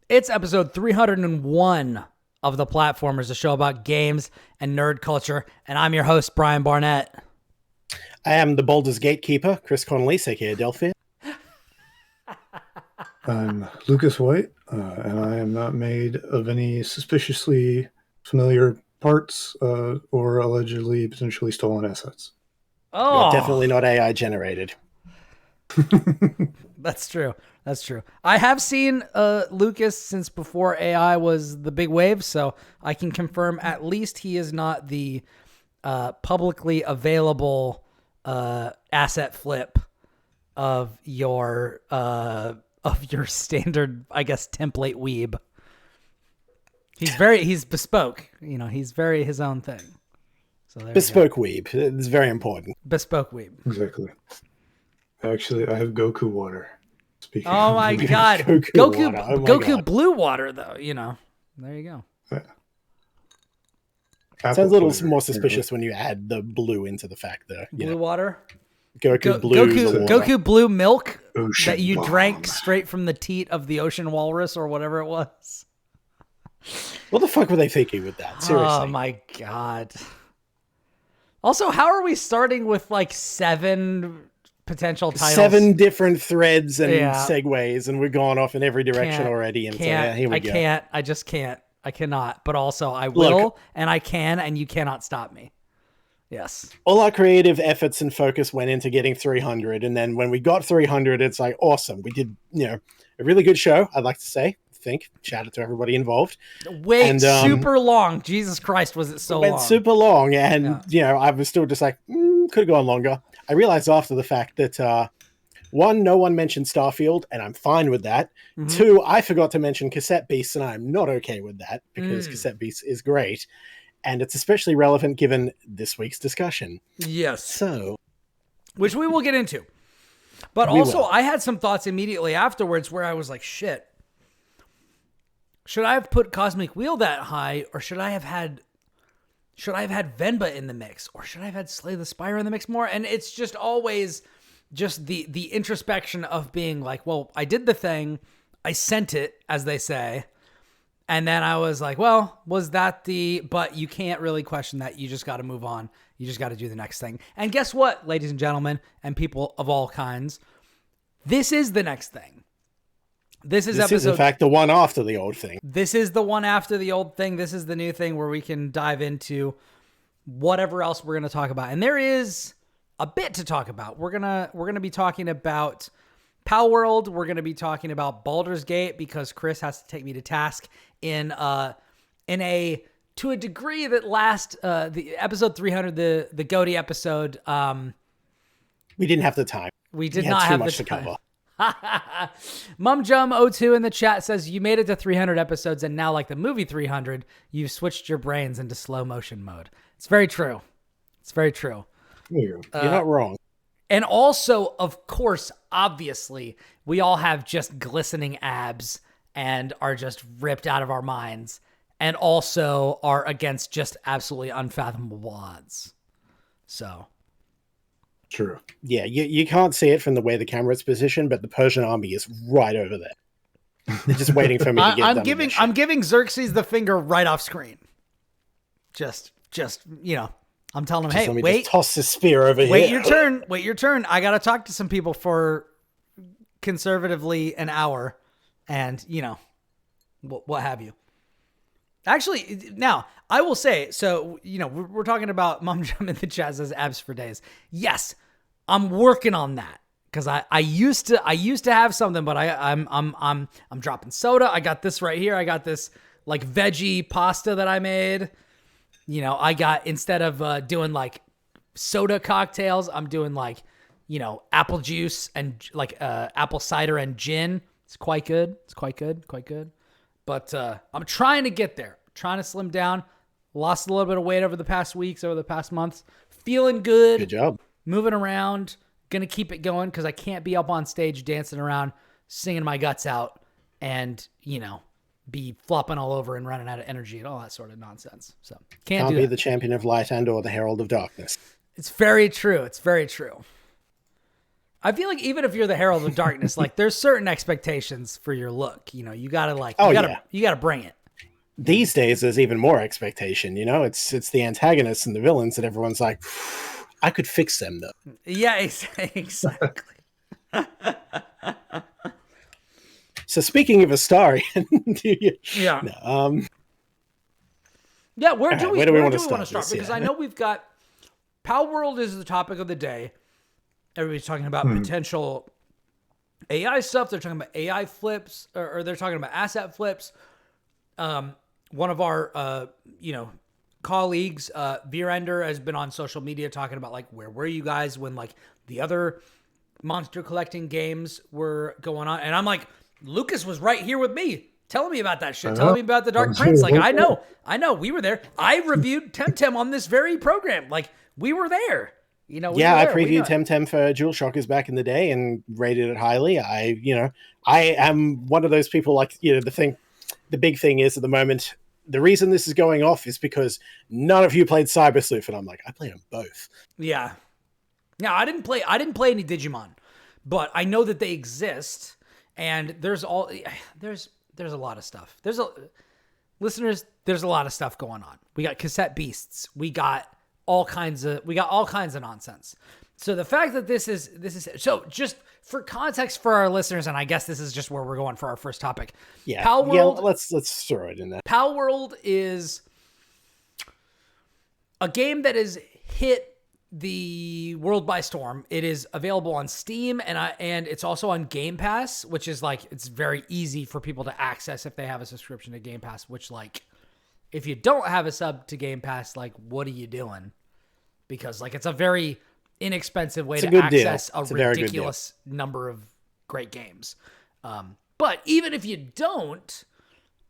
It's episode 301 of The Platformers, a show about games and nerd culture, and I'm your host, Brian Barnett. I am the Baldur's Gatekeeper, Kris Connolly, aka Delphi. I'm Lucas White, and I am not made of any suspiciously familiar parts or allegedly potentially stolen assets. Oh, You're definitely not AI generated. That's true. That's true. I have seen Lucas since before AI was the big wave, so I can confirm at least he is not the publicly available asset flip of your standard, I guess, template weeb. He's bespoke. You know, he's very his own thing. So Bespoke Weeb. It's very important. Bespoke Weeb. Exactly. Actually, I have Goku water. Speaking Oh my god. Goku water. Oh my Goku God. blue water though, you know. There you go. Sounds a little more suspicious when you add the blue into the fact there. Blue water? Goku blue. Goku blue milk Ocean that you bomb. drank straight from the teat of the ocean walrus or whatever it was. What the fuck were they thinking with that? Seriously. Oh my god. Also, how are we starting with like 7 potential titles? 7 different threads and Yeah. segues, and we're going off in every direction Can't- already. And so Can't, yeah, here we I go. can't. I just can't. I cannot. But also, I will, and I can, and you cannot stop me. Yes. All our creative efforts and focus went into getting 300, and then when we got 300, it's like awesome. We did, a really good show. I'd like to say, shout out to everybody involved. Wait, And, super long. Jesus Christ, was it so It went long? super long, and I was still just like, could have gone longer. I realized after the fact that 1, no one mentioned Starfield, and I'm fine with that. Mhm. 2, I forgot to mention Cassette Beasts, and I'm not okay with that because Cassette Beasts is great, and it's especially relevant given this week's discussion. Yes. So, Which we will get into. But We also, will. I had some thoughts immediately afterwards where I was like, shit. Should I have put Cosmic Wheel that high, or should I have had Venba in the mix, or should I have had Slay the Spire in the mix more? And it's just always just the introspection of being like, well, I did the thing, I sent it, as they say, and then I was like, well, was that but you can't really question that. You just got to move on. You just got to do the next thing. And guess what, ladies and gentlemen, and people of all kinds, this is the next thing. This is in fact the one after the old thing. This is the one after the old thing. This is the new thing where we can dive into whatever else we're going to talk about. And there is a bit to talk about. We're going to be talking about Palworld. We're going to be talking about Baldur's Gate because Kris has to take me to task to a degree that the episode 300, the Goaty episode. We didn't have the time. We did had not too have much the to time. cover. MumJum02 in the chat says, you made it to 300 episodes and now, like the movie 300, you've switched your brains into slow motion mode. It's very true. It's very true. You're not wrong. And also, of course, obviously, we all have just glistening abs and are just ripped out of our minds and also are against just absolutely unfathomable odds. So... True. Yeah, you can't see it from the way the camera's positioned, but the Persian army is right over there. They're just waiting for me to get done. I'm giving Xerxes the finger right off screen. Just I'm telling him, Just hey, let me wait, just toss the spear over here. wait your turn. I got to talk to some people for conservatively an hour and, what have you. Actually, now, I will say, so, we're talking about MumJum in the chat says abs for days. Yes, I'm working on that because I used to have something, but I'm dropping soda. I got this right here. I got this like veggie pasta that I made. I got, instead of doing like soda cocktails, I'm doing like, apple juice and like apple cider and gin. It's quite good. But I'm trying to get there. Trying to slim down. Lost a little bit of weight over the past weeks, over the past months. Feeling good. Good job. Moving around. Gonna keep it going because I can't be up on stage dancing around, singing my guts out, and, be flopping all over and running out of energy and all that sort of nonsense. So can't be do the champion of light and or the herald of darkness. It's very true. It's very true. I feel like even if you're the Herald of Darkness, like there's certain expectations for your look. You know, you gotta like, you gotta bring it. These days, there's even more expectation. You know, it's the antagonists and the villains that everyone's like, I could fix them though. Yeah, exactly. So speaking of Astarion, yeah, no, yeah. Where do we want to start? This, because I know we've got Palworld is the topic of the day. Everybody's talking about potential AI stuff. They're talking about AI flips, or they're talking about asset flips. One of our, colleagues, Virender, has been on social media talking about, like, where were you guys when, like, the other monster collecting games were going on? And I'm like, Lucas was right here with me, telling me about that shit, telling me about the Dark Prince. Like, I know, we were there. I reviewed Temtem on this very program. Like, we were there. You know, I previewed Temtem for DualShockers back in the day and rated it highly. I am one of those people, like, the big thing is at the moment, the reason this is going off is because none of you played Cyber Sleuth, and I'm like, I played them both. Yeah. Now, I didn't play any Digimon, but I know that they exist, and there's a lot of stuff. There's a lot of stuff going on. We got cassette beasts. We got all kinds of nonsense. So the fact that this is so, just for context for our listeners, and I guess this is just where we're going for our first topic. Yeah. Palworld, let's throw it in there. Palworld is a game that has hit the world by storm. It is available on Steam and it's also on Game Pass, which is like, it's very easy for people to access if they have a subscription to Game Pass, which, like, if you don't have a sub to Game Pass, like, what are you doing? Because, like, it's a very inexpensive way to access a ridiculous number of great games. But even if you don't,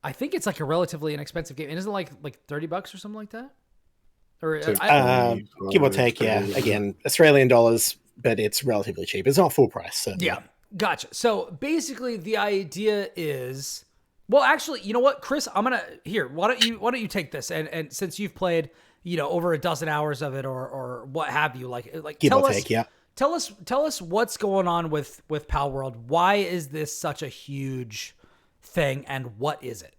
I think it's like a relatively inexpensive game. And isn't it like $30 or something like that? Or give or take, yeah. Again, Australian dollars, but it's relatively cheap. It's not full price. So yeah, gotcha. So basically, the idea is, well, actually, you know what, Kris, why don't you take this, and since you've played, over a dozen hours of it, or what have you, like give or take, yeah. Tell us what's going on with Palworld. Why is this such a huge thing, and what is it?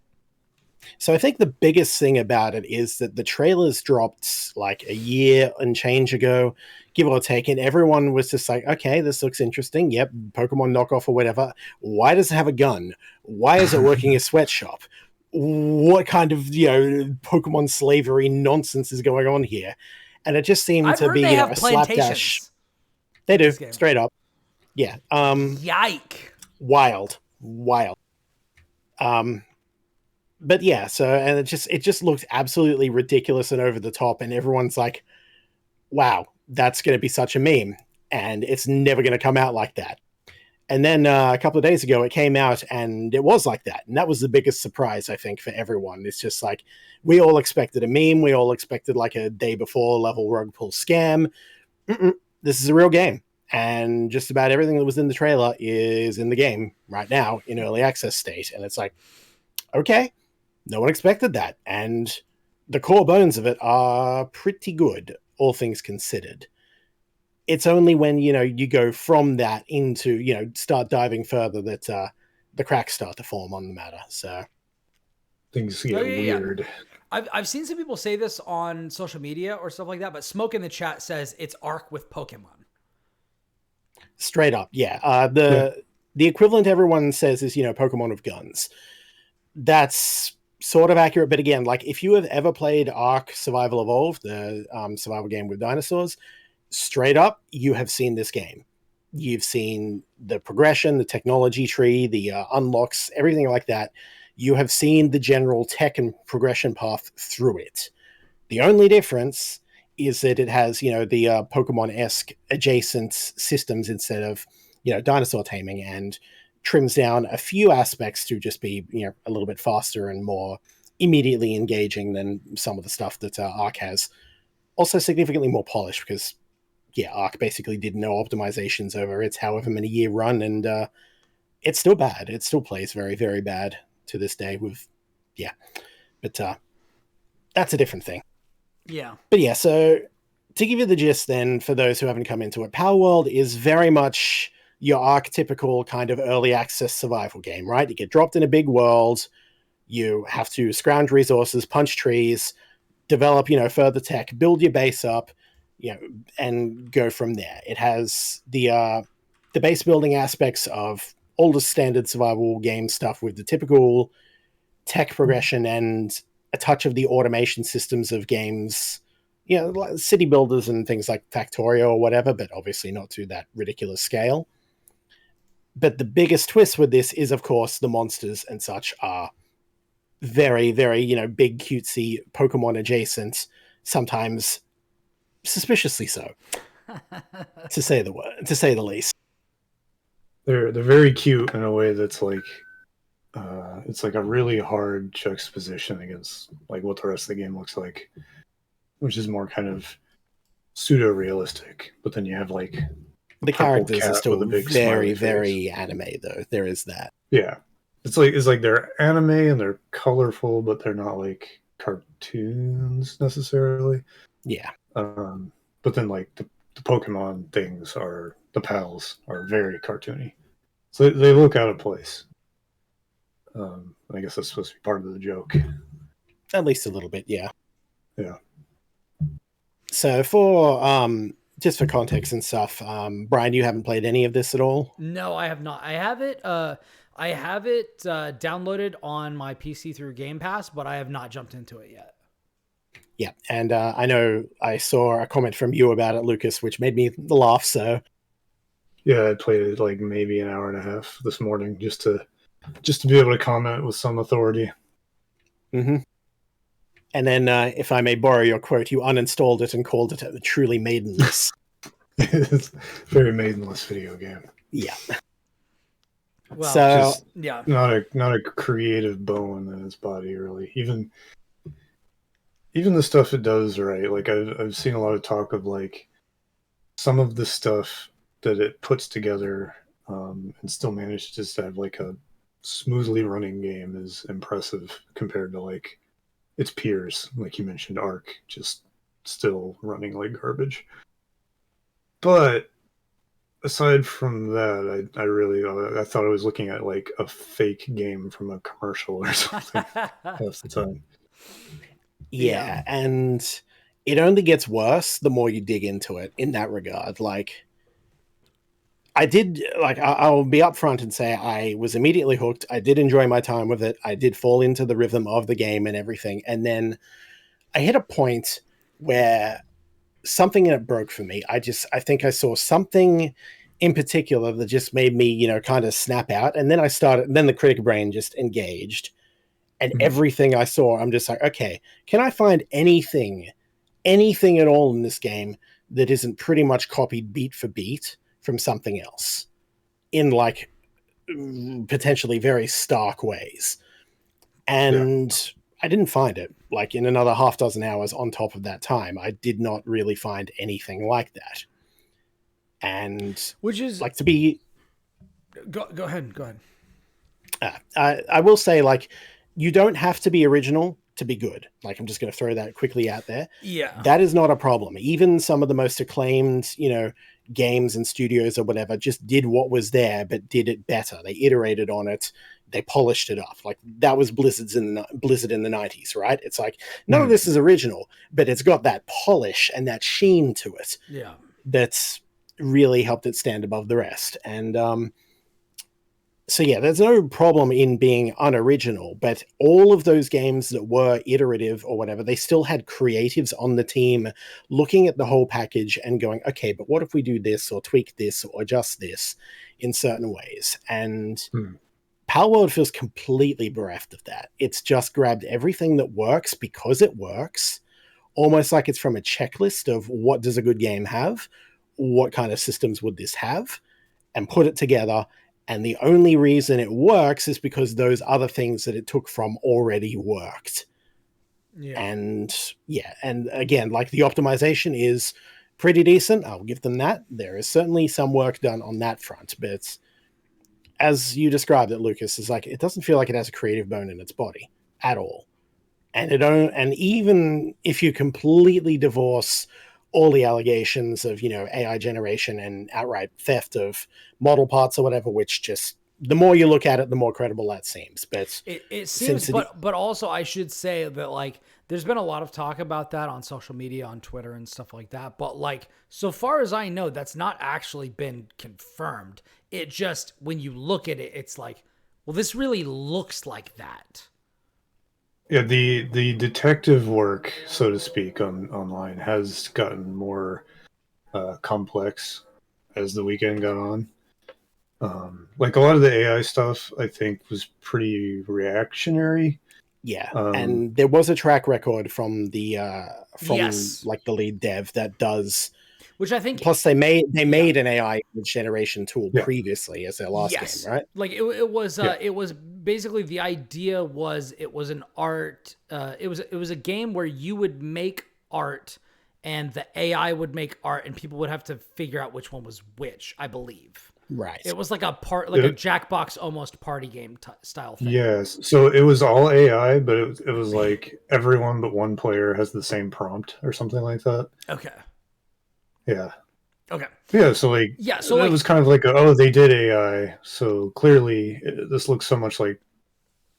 So I think the biggest thing about it is that the trailers dropped like a year and change ago, give or take, and everyone was just like, okay, this looks interesting. Yep, Pokemon knockoff or whatever. Why does it have a gun? Why is it working a sweatshop? What kind of, Pokemon slavery nonsense is going on here? And it just seemed to be a slapdash. They do, straight up. Yeah. Yike. Wild. But yeah, and it just looked absolutely ridiculous and over the top, and everyone's like, wow, that's going to be such a meme, and it's never going to come out like that. And then a couple of days ago, it came out, and it was like that, and that was the biggest surprise, I think, for everyone. It's just like, we all expected a meme, we all expected like a day before level rug pull scam. This is a real game, and just about everything that was in the trailer is in the game right now in early access state, and it's like, okay. No one expected that, and the core bones of it are pretty good, all things considered. It's only when, you go from that into, start diving further that the cracks start to form on the matter. So things get weird. I've seen some people say this on social media or stuff like that, but Smoke in the chat says it's Arc with Pokemon. Straight up, yeah. The equivalent everyone says is, Pokemon with guns. That's sort of accurate, but again, like, if you have ever played Ark Survival Evolved, the survival game with dinosaurs, straight up, you have seen this game. You've seen the progression, the technology tree, the unlocks, everything like that. You have seen the general tech and progression path through it. The only difference is that it has, the Pokemon-esque adjacent systems instead of, dinosaur taming, and trims down a few aspects to just be, a little bit faster and more immediately engaging than some of the stuff that Arc has. Also significantly more polished because, Arc basically did no optimizations over its however many year run, and it's still bad. It still plays very, very bad to this day but that's a different thing. Yeah. But yeah, so to give you the gist then, for those who haven't come into it, Palworld is very much your archetypical kind of early access survival game, right? You get dropped in a big world, you have to scrounge resources, punch trees, develop, further tech, build your base up, and go from there. It has the base building aspects of all the standard survival game stuff with the typical tech progression and a touch of the automation systems of games, like city builders and things like Factorio or whatever, but obviously not to that ridiculous scale. But the biggest twist with this is, of course, the monsters and such are very, very, big, cutesy, Pokemon adjacent, sometimes suspiciously so, to say the least. They're very cute in a way that's like, it's like a really hard juxtaposition against like what the rest of the game looks like, which is more kind of pseudo realistic. But then you have like the characters are still very, very anime, though. There is that. Yeah, it's like they're anime and they're colorful, but they're not like cartoons necessarily. Yeah. But then like the Pokemon things are, the pals are very cartoony, so they look out of place. I guess that's supposed to be part of the joke. At least a little bit, yeah. Yeah. So for just for context and stuff, Brian, you haven't played any of this at all? No, I have not. I have it downloaded on my PC through Game Pass, but I have not jumped into it yet. Yeah, and I know I saw a comment from you about it, Lucas, which made me laugh. So yeah, I played it like maybe an hour and a half this morning just to be able to comment with some authority. Mm-hmm. And then, if I may borrow your quote, you uninstalled it and called it truly maidenless. It's a very maidenless video game. Yeah. Well, so yeah, not a creative bone in its body, really. Even the stuff it does, right? Like I've seen a lot of talk of like some of the stuff that it puts together, and still manages to have like a smoothly running game is impressive compared to like its peers, like you mentioned, Ark, just still running like garbage. But aside from that, I thought I was looking at like a fake game from a commercial or something half the time. Yeah, and it only gets worse the more you dig into it in that regard. Like, I'll be upfront and say I was immediately hooked. I did enjoy my time with it. I did fall into the rhythm of the game and everything. And then I hit a point where something in it broke for me. I think I saw something in particular that just made me, kind of snap out. And then then the critic brain just engaged. And everything I saw, I'm just like, okay, can I find anything at all in this game that isn't pretty much copied beat for beat from something else in like potentially very stark ways? And I didn't find it. Like in another half dozen hours on top of that time, I did not really find anything like that. And which is like to be go ahead. I will say, like, you don't have to be original to be good. Like, I'm just going to throw that quickly out there. Yeah. That is not a problem. Even some of the most acclaimed, games and studios or whatever just did what was there, but did it better. They iterated on it. They polished it up. Like, that was Blizzard in the 90s, right? It's like, none of this is original, but it's got that polish and that sheen to it. Yeah. That's really helped it stand above the rest. And, so yeah, there's no problem in being unoriginal, but all of those games that were iterative or whatever, they still had creatives on the team looking at the whole package and going, okay, but what if we do this or tweak this or adjust this in certain ways? And Palworld feels completely bereft of that. It's just grabbed everything that works because it works, almost like it's from a checklist of what does a good game have, what kind of systems would this have, and put it together. And the only reason it works is because those other things that it took from already worked. Yeah. And again, like the optimization is pretty decent. I'll give them that. There is certainly some work done on that front, but as you described it, Lucas, is like, it doesn't feel like it has a creative bone in its body at all. And even if you completely divorce all the allegations of, AI generation and outright theft of model parts or whatever, which just, the more you look at it, the more credible that seems. But it seems, but also I should say that, like, there's been a lot of talk about that on social media, on Twitter and stuff like that. But, like, so far as I know, that's not actually been confirmed. It just, when you look at it, it's like, well, this really looks like that. Yeah, the detective work, so to speak, online has gotten more complex as the weekend got on. Like a lot of the AI stuff, I think, was pretty reactionary. Yeah, and there was a track record from the Yes. like the lead dev that does. Which I think, Plus, they made an AI generation tool Yeah. previously as their last game, right? like it was basically, the idea was, it was an art. It was a game where you would make art, and the AI would make art, and people would have to figure out which one was which, I believe. Right. It was like a Jackbox almost party game style thing. Yes. So it was all AI, but it was like everyone but one player has the same prompt or something like that. Okay. Yeah. Okay. Yeah. So like, Yeah. So, it like, was kind of like, they did AI. So clearly, this looks so much like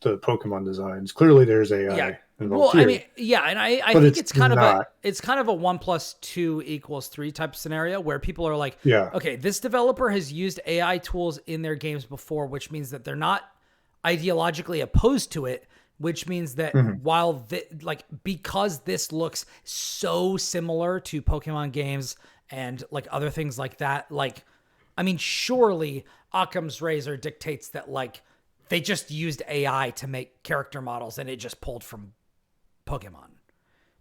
the Pokemon designs. Clearly, there's AI yeah. involved Well, here. I mean, yeah, and I But think it's kind not. of a 1 + 2 = 3 type scenario, where people are like, Yeah. okay, this developer has used AI tools in their games before, which means that they're not ideologically opposed to it, which means that while because this looks so similar to Pokemon games and like other things like that, like, I mean, surely Occam's razor dictates that, like, they just used AI to make character models and it just pulled from Pokemon.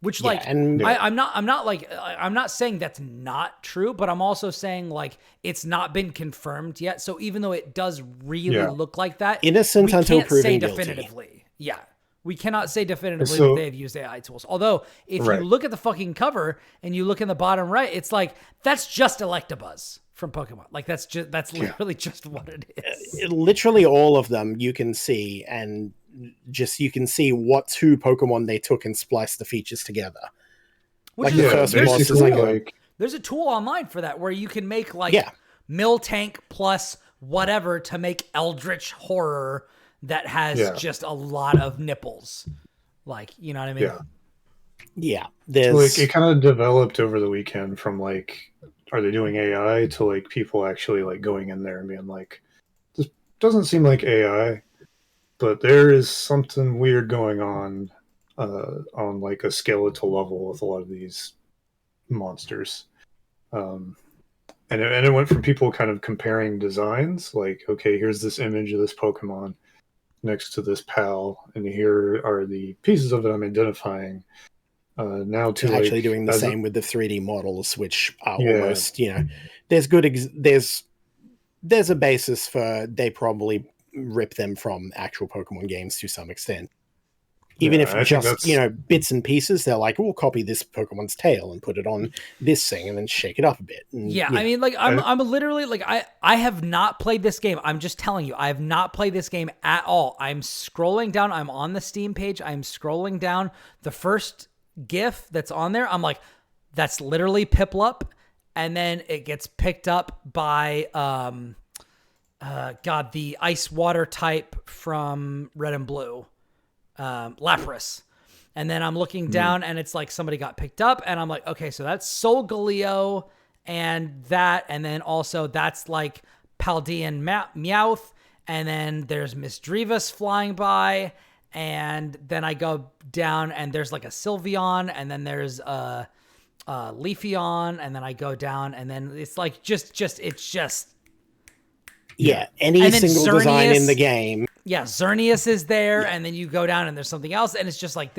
Which, like, and I'm not saying that's not true, but I'm also saying, like, it's not been confirmed yet. So even though it does really look like that, innocent until proven say guilty. definitively. Yeah. We cannot say definitively So- that they have used AI tools. Although, if you look at the fucking cover and you look in the bottom right, it's like, that's just Electabuzz from Pokemon. Like, that's literally just what it is. Literally all of them you can see, and just you can see what two Pokemon they took and spliced the features together. Which Like is the first there's boss a is tool, like there's a tool online for that where you can make, like, Miltank plus whatever to make Eldritch Horror that has just a lot of nipples. Like, you know what I mean? Yeah. So, There's like, it kind of developed over the weekend from, like, are they doing AI to, like, people actually, like, going in there and being like, this doesn't seem like AI, but there is something weird going on like a skeletal level with a lot of these monsters. And it went from people kind of comparing designs, like, okay, here's this image of this Pokemon next to this pal, and here are the pieces of it I'm identifying. Now to actually like, doing the same with the 3D models, which are Yeah. almost, there's there's a basis for they probably rip them from actual Pokemon games to some extent. Even if I think just, bits and pieces, they're like, we'll copy this Pokemon's tail and put it on this thing and then shake it up a bit. And, Yeah, I mean, like, I'm literally, like, I have not played this game. I'm just telling you, I have not played this game at all. I'm scrolling down. I'm on the Steam page. I'm scrolling down. The first GIF that's on there, I'm like, that's literally Piplup. And then it gets picked up by, the ice water type from Red and Blue. Lapras. And then I'm looking down and it's like somebody got picked up and I'm like, okay, so that's Solgaleo and that, and then also that's like Paldean Meowth, and then there's Miss Drivas flying by, and then I go down and there's like a Sylveon, and then there's a Leafeon, and then I go down and then it's like it's just any single design in the game. Yeah, Xerxes is there, and then you go down and there's something else, and it's just like,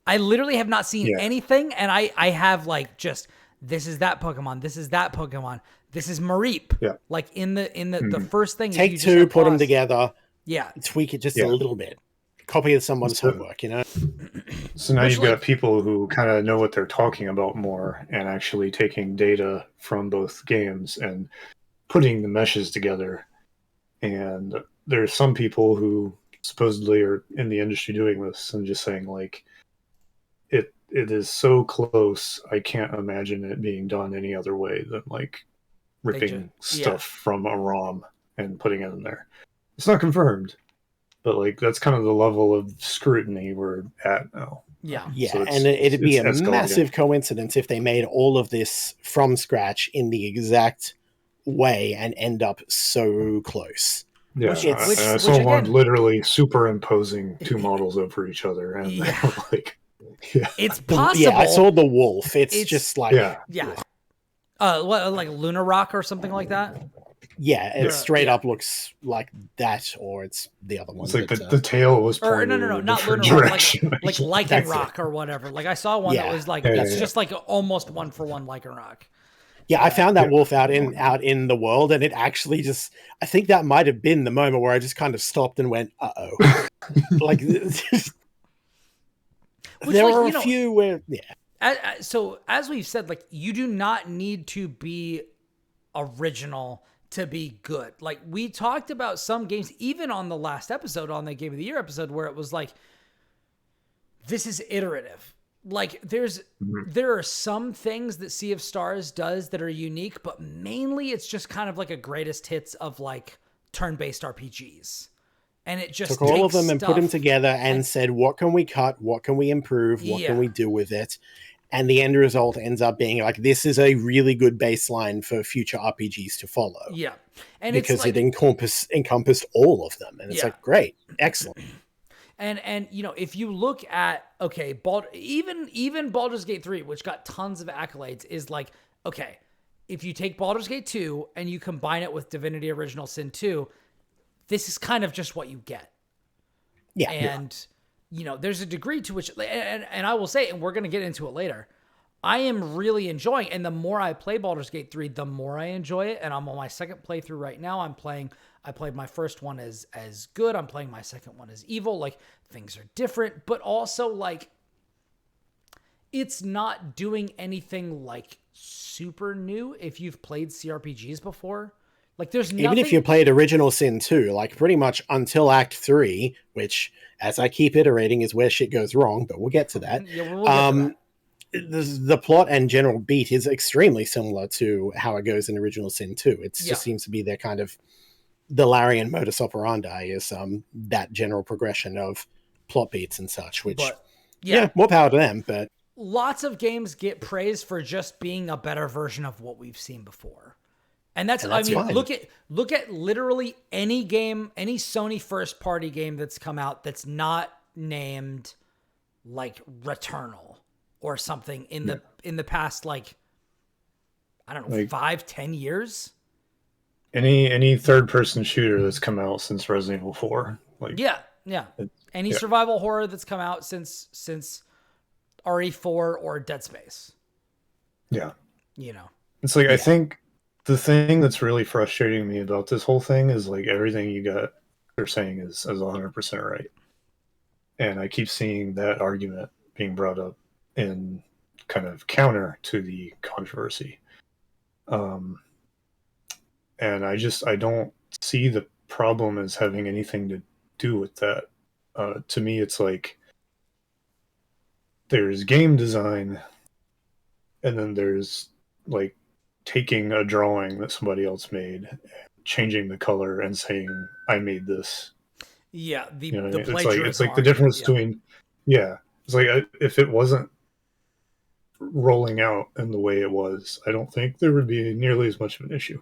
I literally have not seen anything, and I have, like, just, this is that Pokemon, this is that Pokemon, this is Mareep. Yeah. Like, in the first thing. Take you two, put them together. Yeah. Tweak it just a little bit. Copy someone's homework, So now you've got people who kind of know what they're talking about more and actually taking data from both games and putting the meshes together. And there's some people who supposedly are in the industry doing this and just saying, like, it is so close. I can't imagine it being done any other way than like ripping stuff from a ROM and putting it in there. It's not confirmed, but like that's kind of the level of scrutiny we're at now. Yeah. Yeah, So and it'd be a escalating. massive coincidence if they made all of this from scratch in the exact way and end up so close. Yeah, I saw one literally superimposing two models over each other, and like, it's possible. Yeah, I saw the wolf. It's just like what, like Luna Rock or something like that. Yeah, it straight up looks like that, or it's the other one. It's like the tail was pointed no, not Luna direction. Rock, like Lichen Rock or whatever. Like I saw one that was like it's just like almost 1-for-1 Lichen Rock. Yeah, I found that wolf out in the world, and it actually just, I think that might have been the moment where I just kind of stopped and went, uh-oh. Like, there were a few where, so, as we've said, like, you do not need to be original to be good. Like, we talked about some games, even on the last episode, on the Game of the Year episode, where it was like, this is iterative. Like there are some things that Sea of Stars does that are unique, but mainly it's just kind of like a greatest hits of like turn-based RPGs. And it just took all of them and put them together and said, what can we cut? What can we improve? What can we do with it? And the end result ends up being like, this is a really good baseline for future RPGs to follow. Yeah. And because it encompassed all of them. And it's like, great, excellent. And you know, if you look at even Baldur's Gate 3, which got tons of accolades, is like, okay, if you take Baldur's Gate 2 and you combine it with Divinity Original Sin 2, this is kind of just what you get. Yeah. And you know, there's a degree to which, and I will say, and we're going to get into it later, I am really enjoying, and the more I play Baldur's Gate 3, the more I enjoy it. And I'm on my second playthrough right now. I played my first one as good. I'm playing my second one as evil. Like, things are different, but also like, it's not doing anything like super new if you've played CRPGs before. Like, there's nothing... Even if you played Original Sin 2, like pretty much until Act 3, which, as I keep iterating, is where shit goes wrong, but we'll get to that. Yeah, we'll get to that. The plot and general beat is extremely similar to how it goes in Original Sin 2. It just seems to be their kind of the Larian modus operandi is that general progression of plot beats and such, which more power to them. But lots of games get praised for just being a better version of what we've seen before. And that's I mean, fine. Look at literally any game, any Sony first party game that's come out that's not named like Returnal or something in the past, like, I don't know, like 5-10 years. Any third person shooter that's come out since Resident Evil 4. Like any survival horror that's come out since RE4 or Dead Space. Yeah. You know. It's like I think the thing that's really frustrating me about this whole thing is like everything they're saying is 100% right. And I keep seeing that argument being brought up in kind of counter to the controversy. And I don't see the problem as having anything to do with that. To me, it's like there's game design and then there's like taking a drawing that somebody else made, changing the color and saying, I made this. Yeah. It's like the difference between, it's like if it wasn't rolling out in the way it was, I don't think there would be nearly as much of an issue.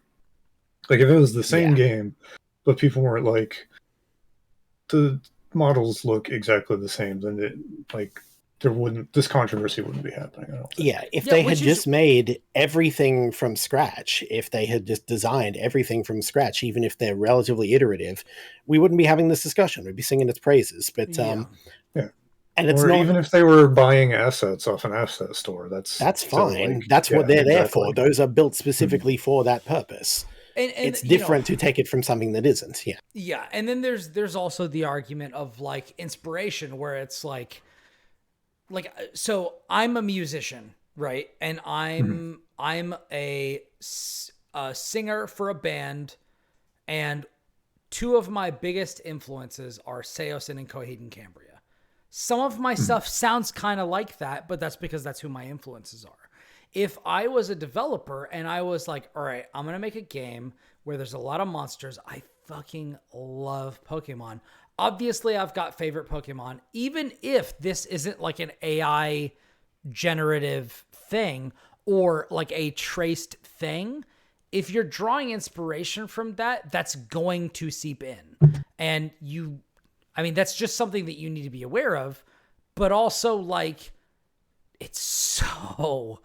Like if it was the same game, but people weren't like, the models look exactly the same, then this controversy wouldn't be happening. I don't think. Yeah, if they had just made everything from scratch, if they had just designed everything from scratch, even if they're relatively iterative, we wouldn't be having this discussion. We'd be singing its praises. But and it's not even if they were buying assets off an asset store, that's fine. That's what they're there for. Those are built specifically for that purpose. And it's different to take it from something that isn't. Yeah, and then there's also the argument of like inspiration, where it's like so I'm a musician, right? And I'm a singer for a band, and two of my biggest influences are Seosin and Coheed and Cambria. some of my stuff sounds kind of like that, but that's because that's who my influences are. If I was a developer and I was like, all right, I'm going to make a game where there's a lot of monsters. I fucking love Pokemon. Obviously, I've got favorite Pokemon, even if this isn't like an AI generative thing or like a traced thing. If you're drawing inspiration from that, that's going to seep in. And that's just something that you need to be aware of, but also like it's so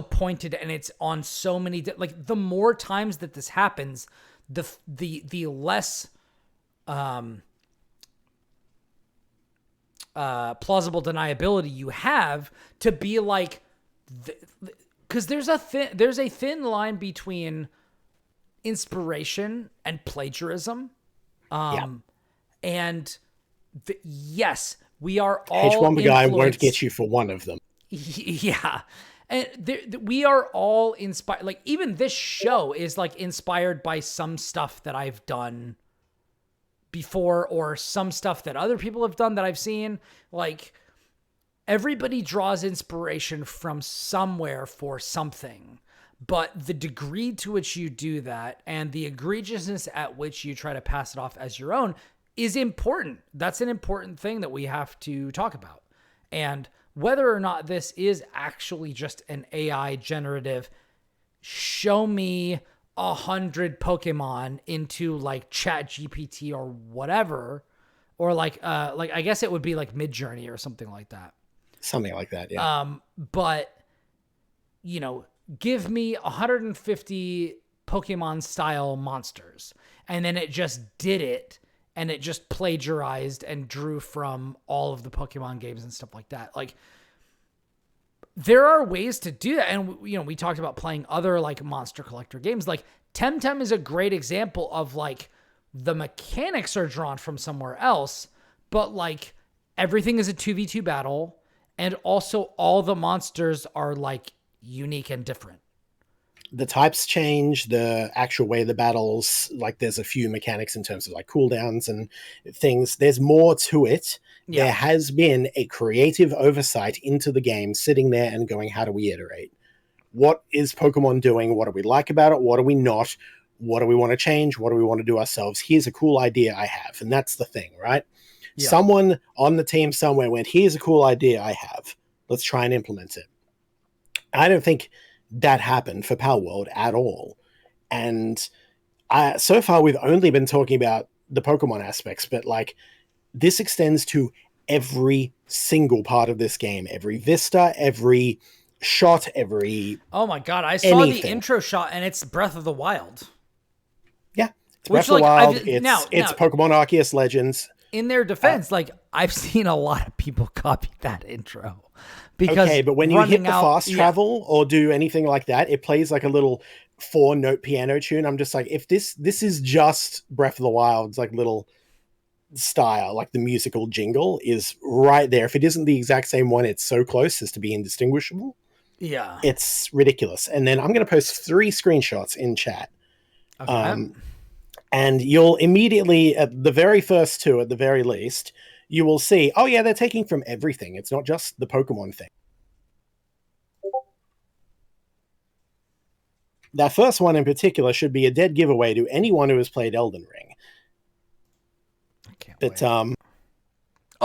pointed and it's on so many, like the more times that this happens, the less plausible deniability you have to be like, because there's a thin line between inspiration and plagiarism. And yes, we are all H1 guy won't get you for one of them. Yeah. And we are all inspired. Like even this show is like inspired by some stuff that I've done before or some stuff that other people have done that I've seen. Like everybody draws inspiration from somewhere for something, but the degree to which you do that and the egregiousness at which you try to pass it off as your own is important. That's an important thing that we have to talk about. And whether or not this is actually just an AI generative, show me 100 Pokemon into like Chat GPT or whatever, or like I guess it would be like Midjourney or something like that. Something like that, yeah. But give me 150 Pokemon style monsters, and then it just did it. And it just plagiarized and drew from all of the Pokemon games and stuff like that. Like, there are ways to do that. And, we talked about playing other, like, monster collector games. Like, Temtem is a great example of, like, the mechanics are drawn from somewhere else, but, like, everything is a 2v2 battle. And also all the monsters are, like, unique and different. The types change, the actual way the battles, like there's a few mechanics in terms of like cooldowns and things. There's more to it. Yeah. There has been a creative oversight into the game sitting there and going, how do we iterate? What is Pokemon doing? What do we like about it? What do we not? What do we want to change? What do we want to do ourselves? Here's a cool idea I have. And that's the thing, right? Yeah. Someone on the team somewhere went, here's a cool idea I have. Let's try and implement it. I don't think that happened for Palworld at all. And so far we've only been talking about the Pokemon aspects, but like this extends to every single part of this game, every vista, every shot, every oh my god, I saw anything. The intro shot and it's Breath of the Wild. Yeah, it's Breath of the Wild. It's Pokemon Arceus Legends. In their defense, like I've seen a lot of people copy that intro. Because okay, but when you hit the fast travel or do anything like that, it plays like a little 4-note piano tune. I'm just like, if this is just Breath of the Wild's like little style, like the musical jingle is right there. If it isn't the exact same one, it's so close as to be indistinguishable. Yeah. It's ridiculous. And then I'm going to post 3 screenshots in chat. Okay. And you'll immediately, at the very first 2, at the very least, you will see, oh yeah, they're taking from everything. It's not just the Pokemon thing. That first one in particular should be a dead giveaway to anyone who has played Elden Ring. I can't wait.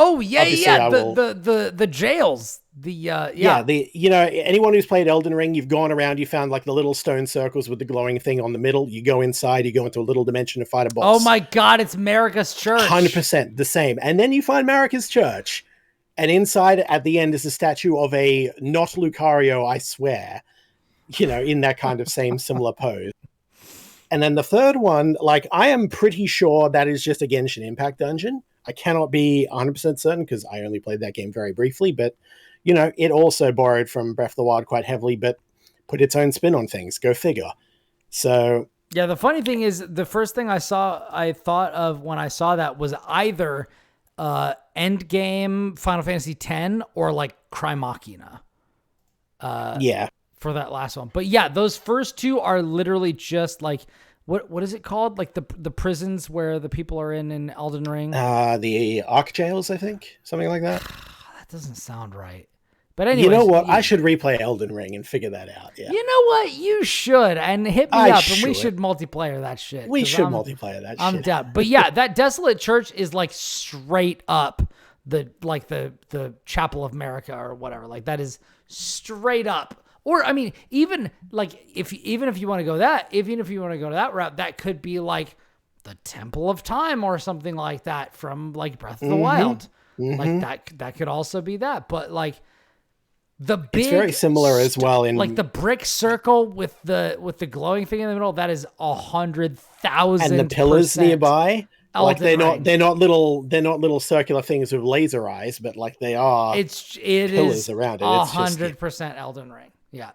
Oh yeah, the jails. Anyone who's played Elden Ring, you've gone around, you found like the little stone circles with the glowing thing on the middle. You go inside, you go into a little dimension to fight a boss. Oh my god, it's Marika's Church. 100% the same. And then you find Marika's Church, and inside at the end is a statue of a not Lucario, I swear. In that kind of same similar pose. And then the third one, like I am pretty sure that is just a Genshin Impact dungeon. I cannot be 100% certain because I only played that game very briefly, but it also borrowed from Breath of the Wild quite heavily, but put its own spin on things. Go figure. So yeah, the funny thing is the first thing I thought of when I saw that was either Endgame Final Fantasy X or like Cry Machina. Yeah. For that last one. But yeah, those first 2 are literally just like what is it called? Like the prisons where the people are in Elden Ring. The Arc Jails, I think, something like that. That doesn't sound right. But anyways, you know what? I should replay Elden Ring and figure that out. Yeah. You know what? You should, and hit me up, and we should multiplayer that shit. We should multiplayer that shit. I'm down. But yeah, that desolate church is like straight up the Chapel of America or whatever. Like that is straight up. Or I mean, even if you want to go that route, that could be like the Temple of Time or something like that from like Breath of the Wild. Like that could also be that. But like the big, it's very similar as well in like the brick circle with the glowing thing in the middle. That is 100,000 and the pillars nearby. Like they're not little circular things with laser eyes, but like they are. It pillars is around it. 100% Elden Ring. Yeah,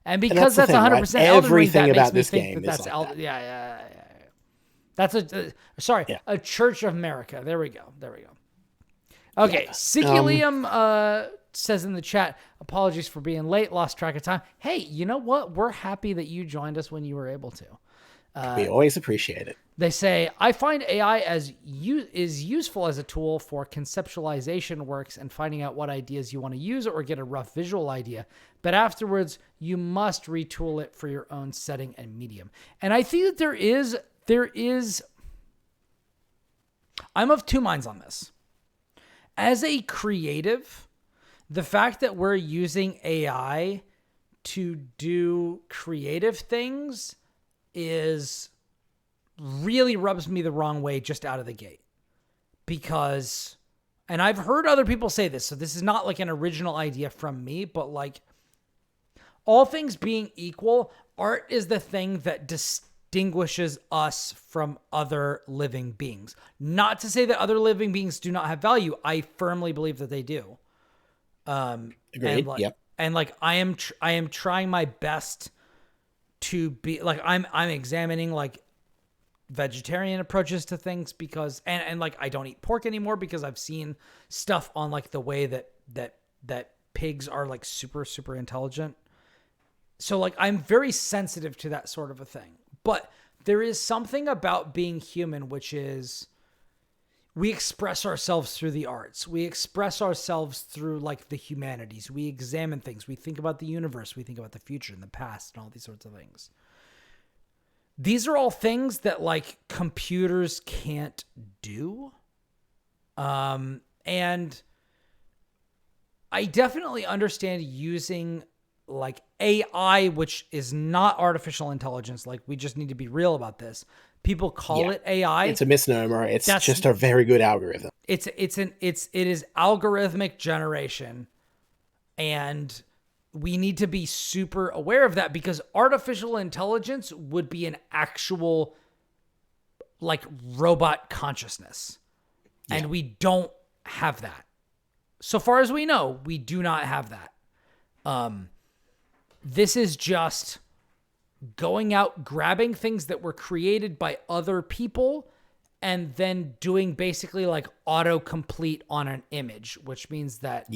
and because that's 100% right? Elden Everything Ring, that about makes me this think game that's is like Elden. that. Yeah. That's a Church of America. There we go. Okay, Sigyliam says in the chat, apologies for being late, lost track of time. Hey, you know what? We're happy that you joined us when you were able to. We always appreciate it. They say, I find AI is useful as a tool for conceptualization works and finding out what ideas you want to use or get a rough visual idea. But afterwards, you must retool it for your own setting and medium. And I think that there is, I'm of two minds on this. As a creative, the fact that we're using AI to do creative things really rubs me the wrong way just out of the gate. Because, and I've heard other people say this, so this is not like an original idea from me, but like all things being equal, art is the thing that distinguishes us from other living beings. Not to say that other living beings do not have value. I firmly believe that they do. Agreed. And like I am trying my best to be like I'm examining like vegetarian approaches to things because and like I don't eat pork anymore because I've seen stuff on like the way that pigs are like super intelligent. So like I'm very sensitive to that sort of a thing. But there is something about being human which is we express ourselves through the arts. We express ourselves through like the humanities. We examine things. We think about the universe. We think about the future and the past and all these sorts of things. These are all things that like computers can't do. And I definitely understand using like AI, which is not artificial intelligence. Like we just need to be real about this. People call it AI. It's a misnomer. It's just a very good algorithm. It is algorithmic generation. And we need to be super aware of that because artificial intelligence would be an actual like robot consciousness. Yeah. And we don't have that. So far as we know, we do not have that. This is just going out, grabbing things that were created by other people and then doing basically like autocomplete on an image, which means that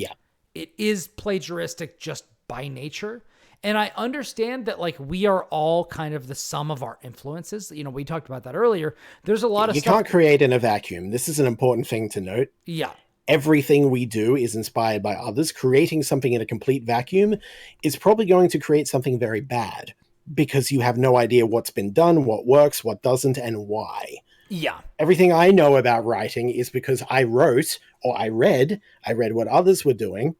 it is plagiaristic just by nature. And I understand that like we are all kind of the sum of our influences. You know, we talked about that earlier. There's a lot of stuff. You can't create in a vacuum. This is an important thing to note. Yeah. Everything we do is inspired by others. Creating something in a complete vacuum is probably going to create something very bad because you have no idea what's been done, what works, what doesn't, and why. Yeah. Everything I know about writing is because I wrote or I read what others were doing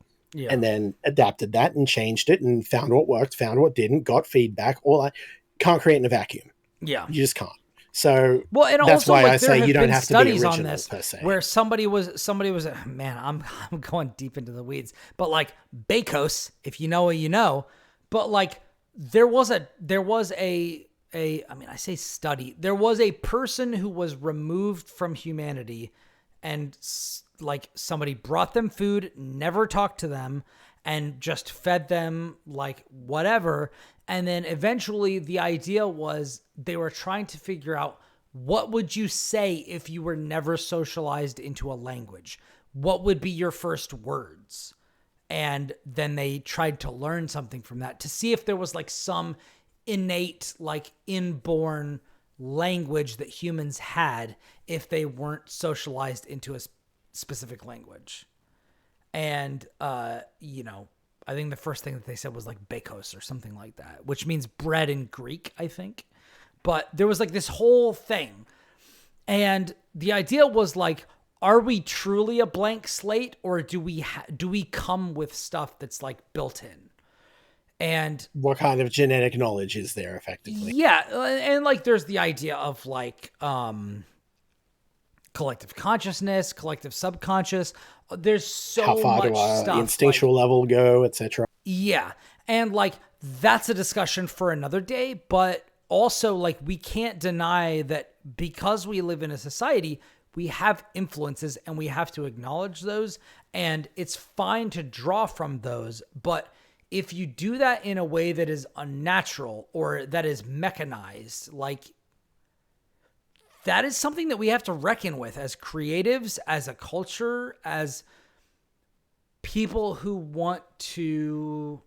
and then adapted that and changed it and found what worked, found what didn't, got feedback. Can't create in a vacuum. Yeah. You just can't. So well, and that's also, why like, I say you don't have to be original on this per se. Where somebody was man, I'm going deep into the weeds, but like Bakos, if you know what you know, but like there was a I mean, I say study. There was a person who was removed from humanity and like somebody brought them food, never talked to them and just fed them like whatever. And then eventually the idea was they were trying to figure out what would you say if you were never socialized into a language? What would be your first words? And then they tried to learn something from that to see if there was like some innate, like inborn language that humans had if they weren't socialized into a specific language. And, you know, I think the first thing that they said was like bekos or something like that, which means bread in Greek, I think. But there was like this whole thing. And the idea was like, are we truly a blank slate, or do we come with stuff that's like built in? And what kind of genetic knowledge is there effectively? Yeah. And like, there's the idea of like, collective consciousness, collective subconscious. There's so how far much do our stuff, instinctual like, level go, etc. Yeah. And like, that's a discussion for another day, but also like, we can't deny that because we live in a society, we have influences and we have to acknowledge those, and it's fine to draw from those. But if you do that in a way that is unnatural or that is mechanized, like, that is something that we have to reckon with as creatives, as a culture, as people who want to,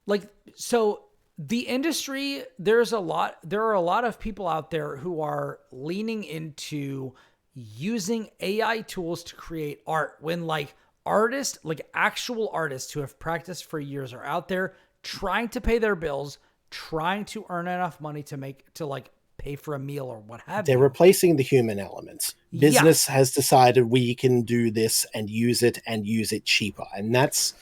like, so the industry, there are a lot of people out there who are leaning into using AI tools to create art, when like artists, like actual artists who have practiced for years, are out there trying to pay their bills, trying to earn enough money to like pay for a meal or what have you. They're replacing the human elements. Business has decided we can do this and use it cheaper. And that's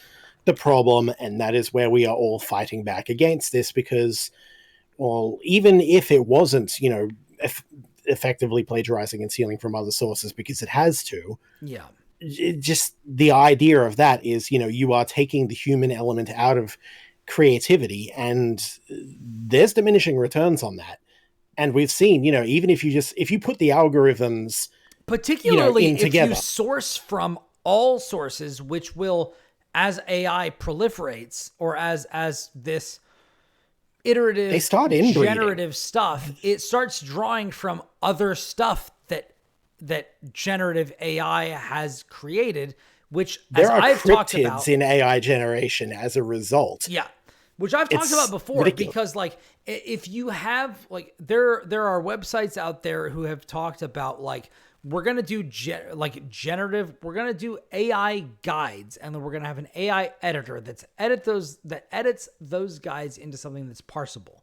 the problem. And that is where we are all fighting back against this, because, well, even if it wasn't, you know, effectively plagiarizing and stealing from other sources because it has to. Yeah. Just the idea of that is, you know, you are taking the human element out of creativity, and there's diminishing returns on that. And we've seen, you know, even if you put the algorithms, particularly, you know, if you source from all sources, which will, as AI proliferates, or as this iterative, they start inbreeding. Generative stuff, it starts drawing from other stuff that generative AI has created, which, there are I've talked cryptids about in AI generation as a result. Yeah. Which I've talked about before, ridiculous. Because like, if you have like, there are websites out there who have talked about like, we're going to do we're going to do AI guides, and then we're going to have an AI editor that edits those guides into something that's parsable.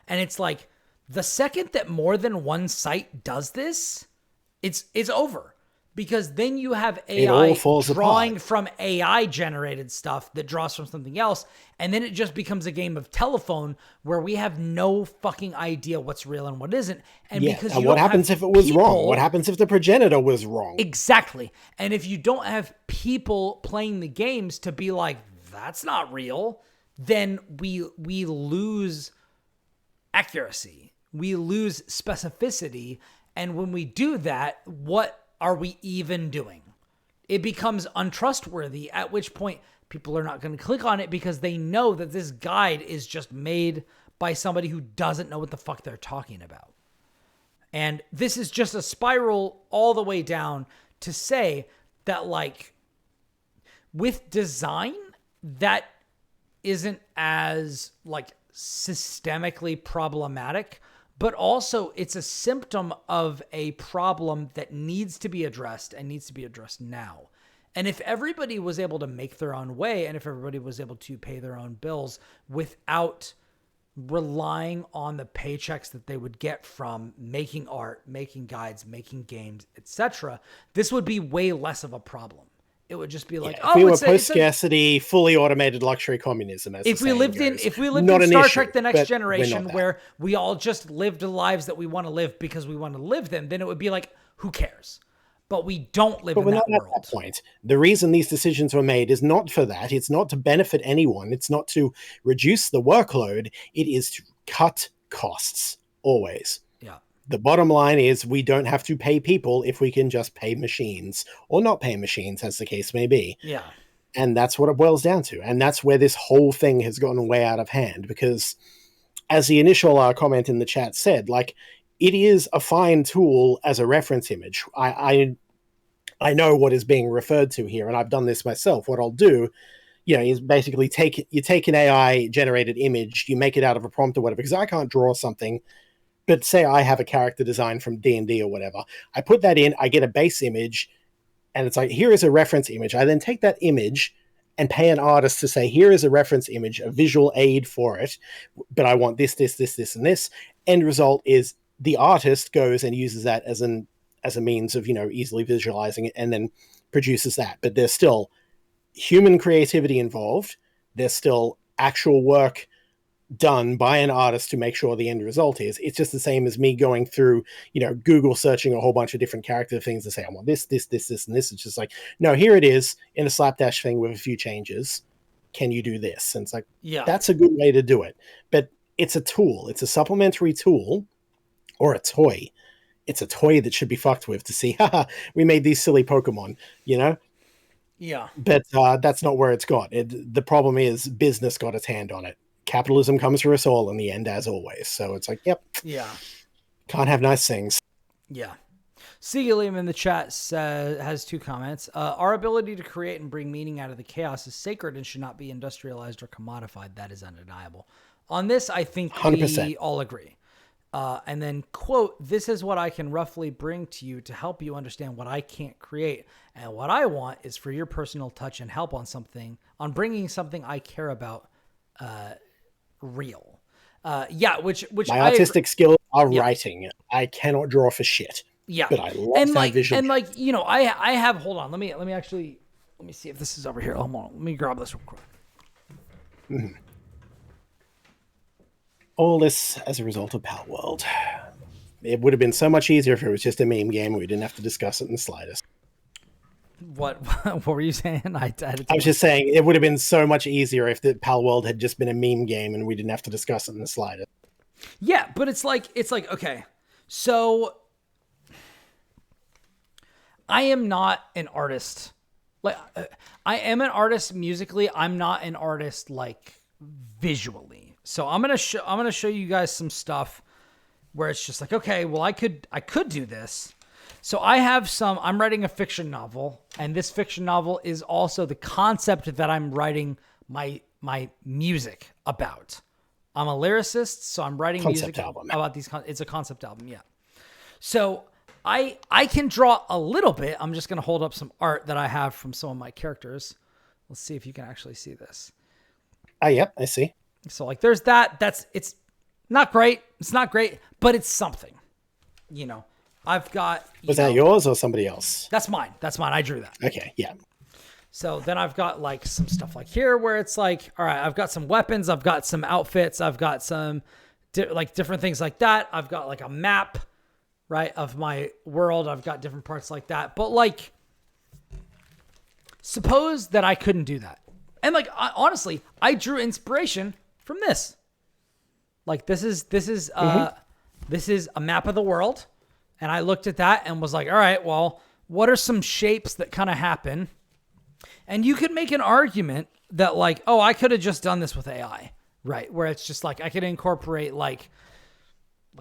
And it's like, the second that more than one site does this, it's over. Because then you have AI drawing from AI generated stuff that draws from something else. And then it just becomes a game of telephone where we have no fucking idea what's real and what isn't. And because what happens if it was wrong? What happens if the progenitor was wrong? Exactly. And if you don't have people playing the games to be like, that's not real, then we lose accuracy. We lose specificity. And when we do that, what are we even doing? It becomes untrustworthy, at which point people are not going to click on it because they know that this guide is just made by somebody who doesn't know what the fuck they're talking about. And this is just a spiral all the way down to say that, like, with design, that isn't as, like, systemically problematic, but also it's a symptom of a problem that needs to be addressed and needs to be addressed now. And if everybody was able to make their own way, and if everybody was able to pay their own bills without relying on the paychecks that they would get from making art, making guides, making games, etc., this would be way less of a problem. It would just be like, if we were post-scarcity, fully automated luxury communism. As if we lived in Star Trek: The Next Generation, where we all just lived the lives that we want to live because we want to live them, then it would be like, who cares? But we don't live in that world. But we're not at that point. The reason these decisions were made is not for that. It's not to benefit anyone. It's not to reduce the workload. It is to cut costs, always. Yeah. The bottom line is we don't have to pay people if we can just pay machines, or not pay machines, as the case may be. Yeah. And that's what it boils down to. And that's where this whole thing has gotten way out of hand, because as the initial comment in the chat said, like, it is a fine tool as a reference image. I know what is being referred to here, and I've done this myself. What I'll do, you know, is basically you take an AI generated image, you make it out of a prompt or whatever, because I can't draw something, but say I have a character design from D&D or whatever. I put that in, I get a base image, and it's like, here is a reference image. I then take that image and pay an artist to say, here is a reference image, a visual aid for it, but I want this, and this. End result is the artist goes and uses that as a means of, you know, easily visualizing it and then produces that. But there's still human creativity involved. There's still actual work done by an artist to make sure the end result is. It's just the same as me going through, you know, Google searching a whole bunch of different character things to say, I want this, and this. It's just like, no, here it is in a slapdash thing with a few changes. Can you do this? And it's like, Yeah, that's a good way to do it. But it's a tool. It's a supplementary tool or a toy. It's a toy that should be fucked with to see, haha, we made these silly Pokemon, you know? yeah. But that's not where it's got. The problem is business got its hand on it. Capitalism comes for us all in the end, as always. So it's like, yep. Yeah. Can't have nice things. Yeah. Sigyliam in the chat has 2 comments. Our ability to create and bring meaning out of the chaos is sacred and should not be industrialized or commodified. That is undeniable. On this, I think 100%. we all agree. And then, quote, this is what I can roughly bring to you to help you understand what I can't create. And what I want is for your personal touch and help on bringing something I care about real. Which my artistic skills are writing. I cannot draw for shit. Yeah, but I love that vision. And like, you know, I have. Hold on, let me see if this is over here. Hold on, let me grab this real quick. Mm-hmm. All this as a result of Palworld. It would have been so much easier if it was just a meme game. We didn't have to discuss it in the slightest. What were you saying? I was just saying it would have been so much easier if the Palworld had just been a meme game and we didn't have to discuss it in the slightest. Yeah, but it's like okay, so I am not an artist. Like I am an artist musically. I'm not an artist like visually. So I'm gonna show you guys some stuff where it's just like, okay, well I could do this. So I'm writing a fiction novel, and this fiction novel is also the concept that I'm writing my music about. I'm a lyricist, so I'm writing music about these. It's a concept album, yeah. So I can draw a little bit. I'm just going to hold up some art that I have from some of my characters. Let's see if you can actually see this. Yep, I see. So like there's that. It's not great. It's not great, but it's something. You know, I've got... Was that yours or somebody else? That's mine. I drew that. Okay, yeah. So then I've got like some stuff like here where it's like, all right, I've got some weapons. I've got some outfits. I've got some different things like that. I've got like a map, right, of my world. I've got different parts like that. But like, suppose that I couldn't do that. And like, honestly, I drew inspiration from this. Like this is a map of the world. And I looked at that and was like, all right, well, what are some shapes that kind of happen? And you could make an argument that like, oh, I could have just done this with AI, right? Where it's just like, I could incorporate like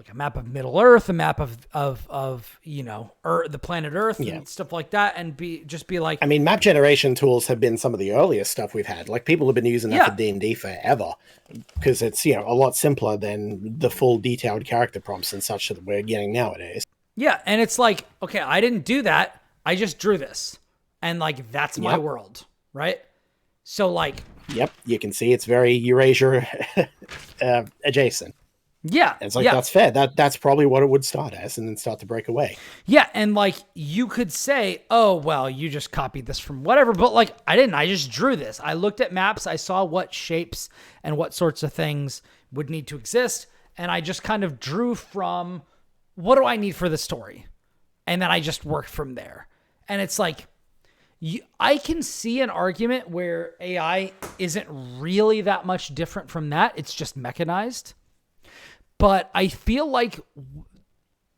a map of Middle Earth, a map of you know, the planet Earth and stuff like that. And be like, I mean, map generation tools have been some of the earliest stuff we've had. Like people have been using that for D&D forever because it's, you know, a lot simpler than the full detailed character prompts and such that we're getting nowadays. Yeah. And it's like, okay, I didn't do that. I just drew this. And like, that's my world, right? So like... Yep, you can see it's very Eurasia adjacent. Yeah. And it's like, that's fair. That's probably what it would start as and then start to break away. Yeah, and like, you could say, oh, well, you just copied this from whatever. But like, I didn't. I just drew this. I looked at maps. I saw what shapes and what sorts of things would need to exist. And I just kind of drew from, what do I need for the story? And then I just worked from there. And it's like... I can see an argument where AI isn't really that much different from that. It's just mechanized. But I feel like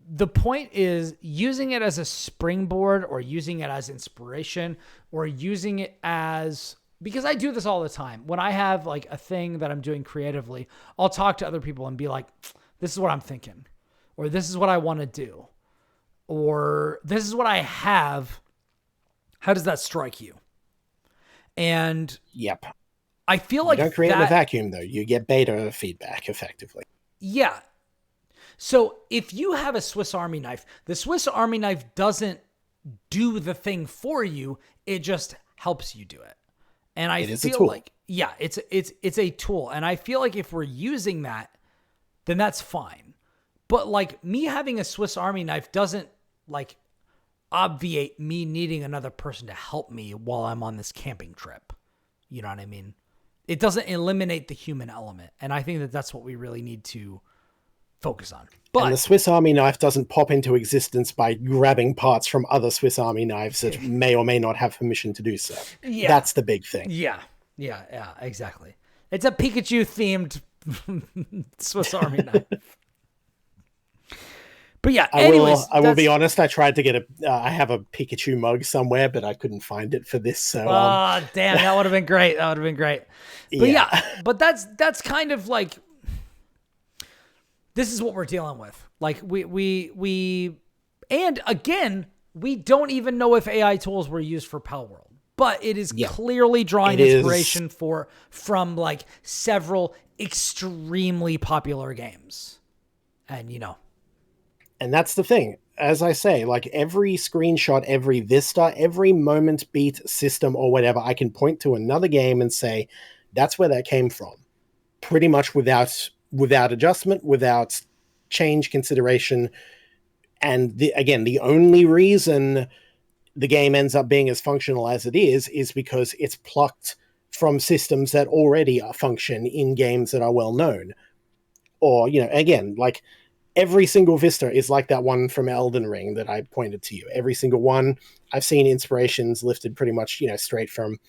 the point is using it as a springboard or using it as inspiration or using it as... Because I do this all the time. When I have like a thing that I'm doing creatively, I'll talk to other people and be like, this is what I'm thinking. Or this is what I want to do. Or this is what I have. How does that strike you? And yep, I feel You like don't create in a vacuum, though. You get beta feedback, effectively. Yeah. So if you have a Swiss Army knife, the Swiss Army knife doesn't do the thing for you. It just helps you do it. And I feel like, yeah, it's a tool. And I feel like if we're using that, then that's fine. But like me having a Swiss Army knife doesn't like obviate me needing another person to help me while I'm on this camping trip. You know what I mean? It doesn't eliminate the human element. And I think that that's what we really need to focus on. But and the Swiss Army knife doesn't pop into existence by grabbing parts from other Swiss Army knives that may or may not have permission to do so. Yeah. That's the big thing. Yeah, exactly. It's a Pikachu-themed Swiss Army knife. But yeah, anyways. I will be honest, I tried to get I have a Pikachu mug somewhere, but I couldn't find it for this. So, damn, that would have been great. But yeah, but that's kind of like, this is what we're dealing with. Like and again, we don't even know if AI tools were used for Palworld, but it is clearly drawing inspiration from like several extremely popular games. And and that's the thing. As I say, like every screenshot, every vista, every moment beat system or whatever, I can point to another game and say, that's where that came from. Pretty much without adjustment, without change consideration. And the only reason the game ends up being as functional as it is because it's plucked from systems that already function in games that are well known. Or, again, like every single vista is like that one from Elden Ring that I pointed to you. Every single one. I've seen inspirations lifted pretty much, straight from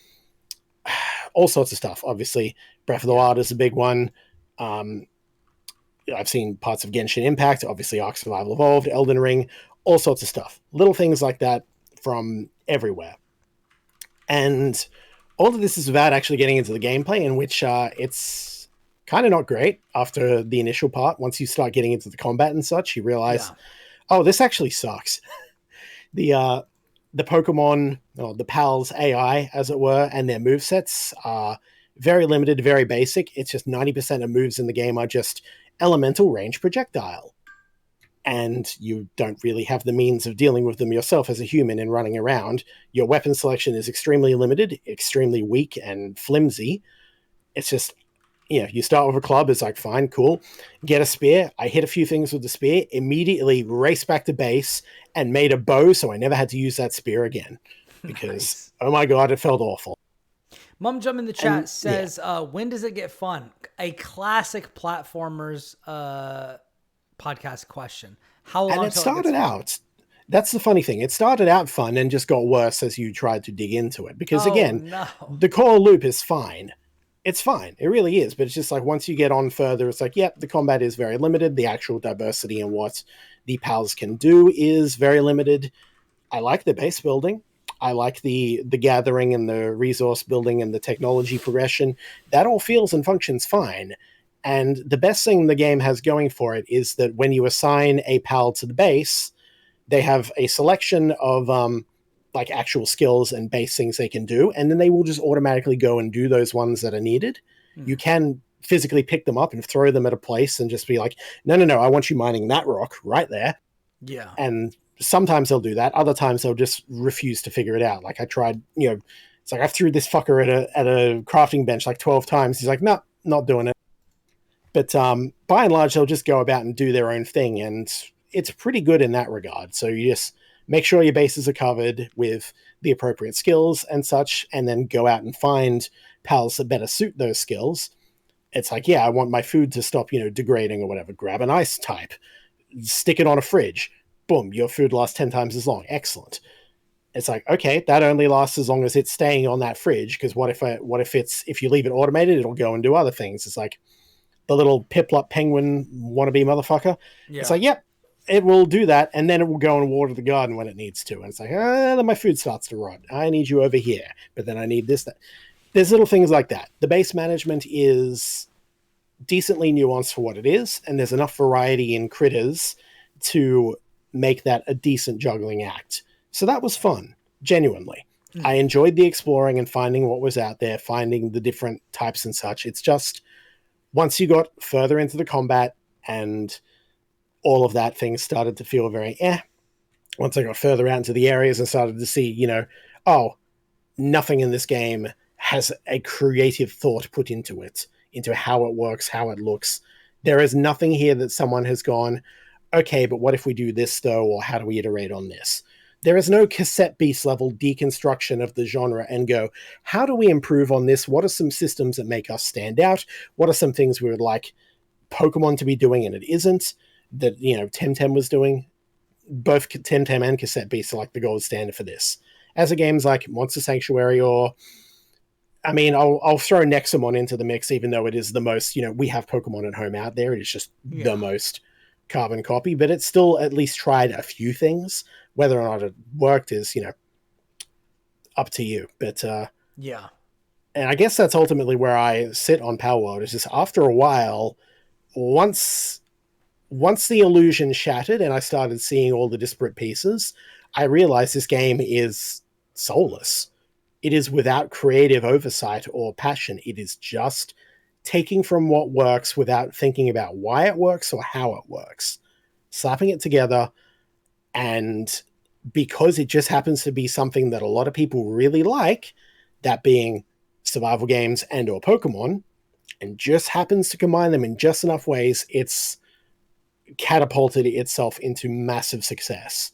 all sorts of stuff. Obviously, Breath of the Wild is a big one. I've seen parts of Genshin Impact, obviously Ark Survival Evolved, Elden Ring, all sorts of stuff. Little things like that from everywhere. And all of this is without actually getting into the gameplay, in which it's kind of not great after the initial part. Once you start getting into the combat and such, you realize, oh, this actually sucks. The Pokemon, or the PAL's AI, as it were, and their movesets are very limited, very basic. It's just 90% of moves in the game are just elemental range projectile. And you don't really have the means of dealing with them yourself as a human and running around. Your weapon selection is extremely limited, extremely weak and flimsy. It's just, you start with a club, it's like, fine, cool. Get a spear. I hit a few things with the spear, immediately race back to base and made a bow, so I never had to use that spear again. Because, Oh my god, it felt awful. Mum Jump in the chat says, when does it get fun? A classic platformers podcast question. How long? And it started out, that's the funny thing. It started out fun and just got worse as you tried to dig into it. Because the core loop is fine. It's fine. It really is. But it's just like once you get on further, it's like, the combat is very limited. The actual diversity in what the pals can do is very limited. I like the base building. I like the gathering and the resource building and the technology progression. That all feels and functions fine. And the best thing the game has going for it is that when you assign a pal to the base, they have a selection of like actual skills and base things they can do, and then they will just automatically go and do those ones that are needed. You can physically pick them up and throw them at a place and just be like, no, I want you mining that rock right there. Yeah. And sometimes they'll do that. Other times they'll just refuse to figure it out. Like I tried, it's like I threw this fucker at a crafting bench like 12 times. He's like, no, not doing it. But by and large, they'll just go about and do their own thing. And it's pretty good in that regard. So you just make sure your bases are covered with the appropriate skills and such, and then go out and find pals that better suit those skills. It's like, I want my food to stop, degrading or whatever. Grab an ice type, stick it on a fridge. Boom, your food lasts 10 times as long. Excellent. It's like, okay, that only lasts as long as it's staying on that fridge, because what if you leave it automated, it'll go and do other things. It's like the little Piplup penguin wannabe motherfucker. Yeah. It's like, it will do that, and then it will go and water the garden when it needs to. And it's like, then my food starts to rot. I need you over here, but then I need this, that. There's little things like that. The base management is decently nuanced for what it is, and there's enough variety in critters to make that a decent juggling act. So that was fun, genuinely. I enjoyed the exploring and finding what was out there, finding the different types and such. It's just once you got further into the combat and all of that, things started to feel very Once I got further out into the areas and started to see, nothing in this game has a creative thought put into it, into how it works, how it looks. There is nothing here that someone has gone, okay, but what if we do this though, or how do we iterate on this? There is no cassette beast level deconstruction of the genre and go, how do we improve on this? What are some systems that make us stand out? What are some things we would like Pokemon to be doing and it isn't, that, Temtem was doing? Both Temtem and cassette beast are like the gold standard for this. As a games like Monster Sanctuary or... I'll throw Nexamon into the mix, even though it is the most, we have Pokemon at home out there. It is just the most carbon copy, but it's still at least tried a few things. Whether or not it worked is, up to you. But, yeah. And I guess that's ultimately where I sit on Palworld, is just after a while, once the illusion shattered and I started seeing all the disparate pieces, I realized this game is soulless. It is without creative oversight or passion. It is just taking from what works without thinking about why it works or how it works, slapping it together, and because it just happens to be something that a lot of people really like, that being survival games and or Pokemon, and just happens to combine them in just enough ways, it's catapulted itself into massive success.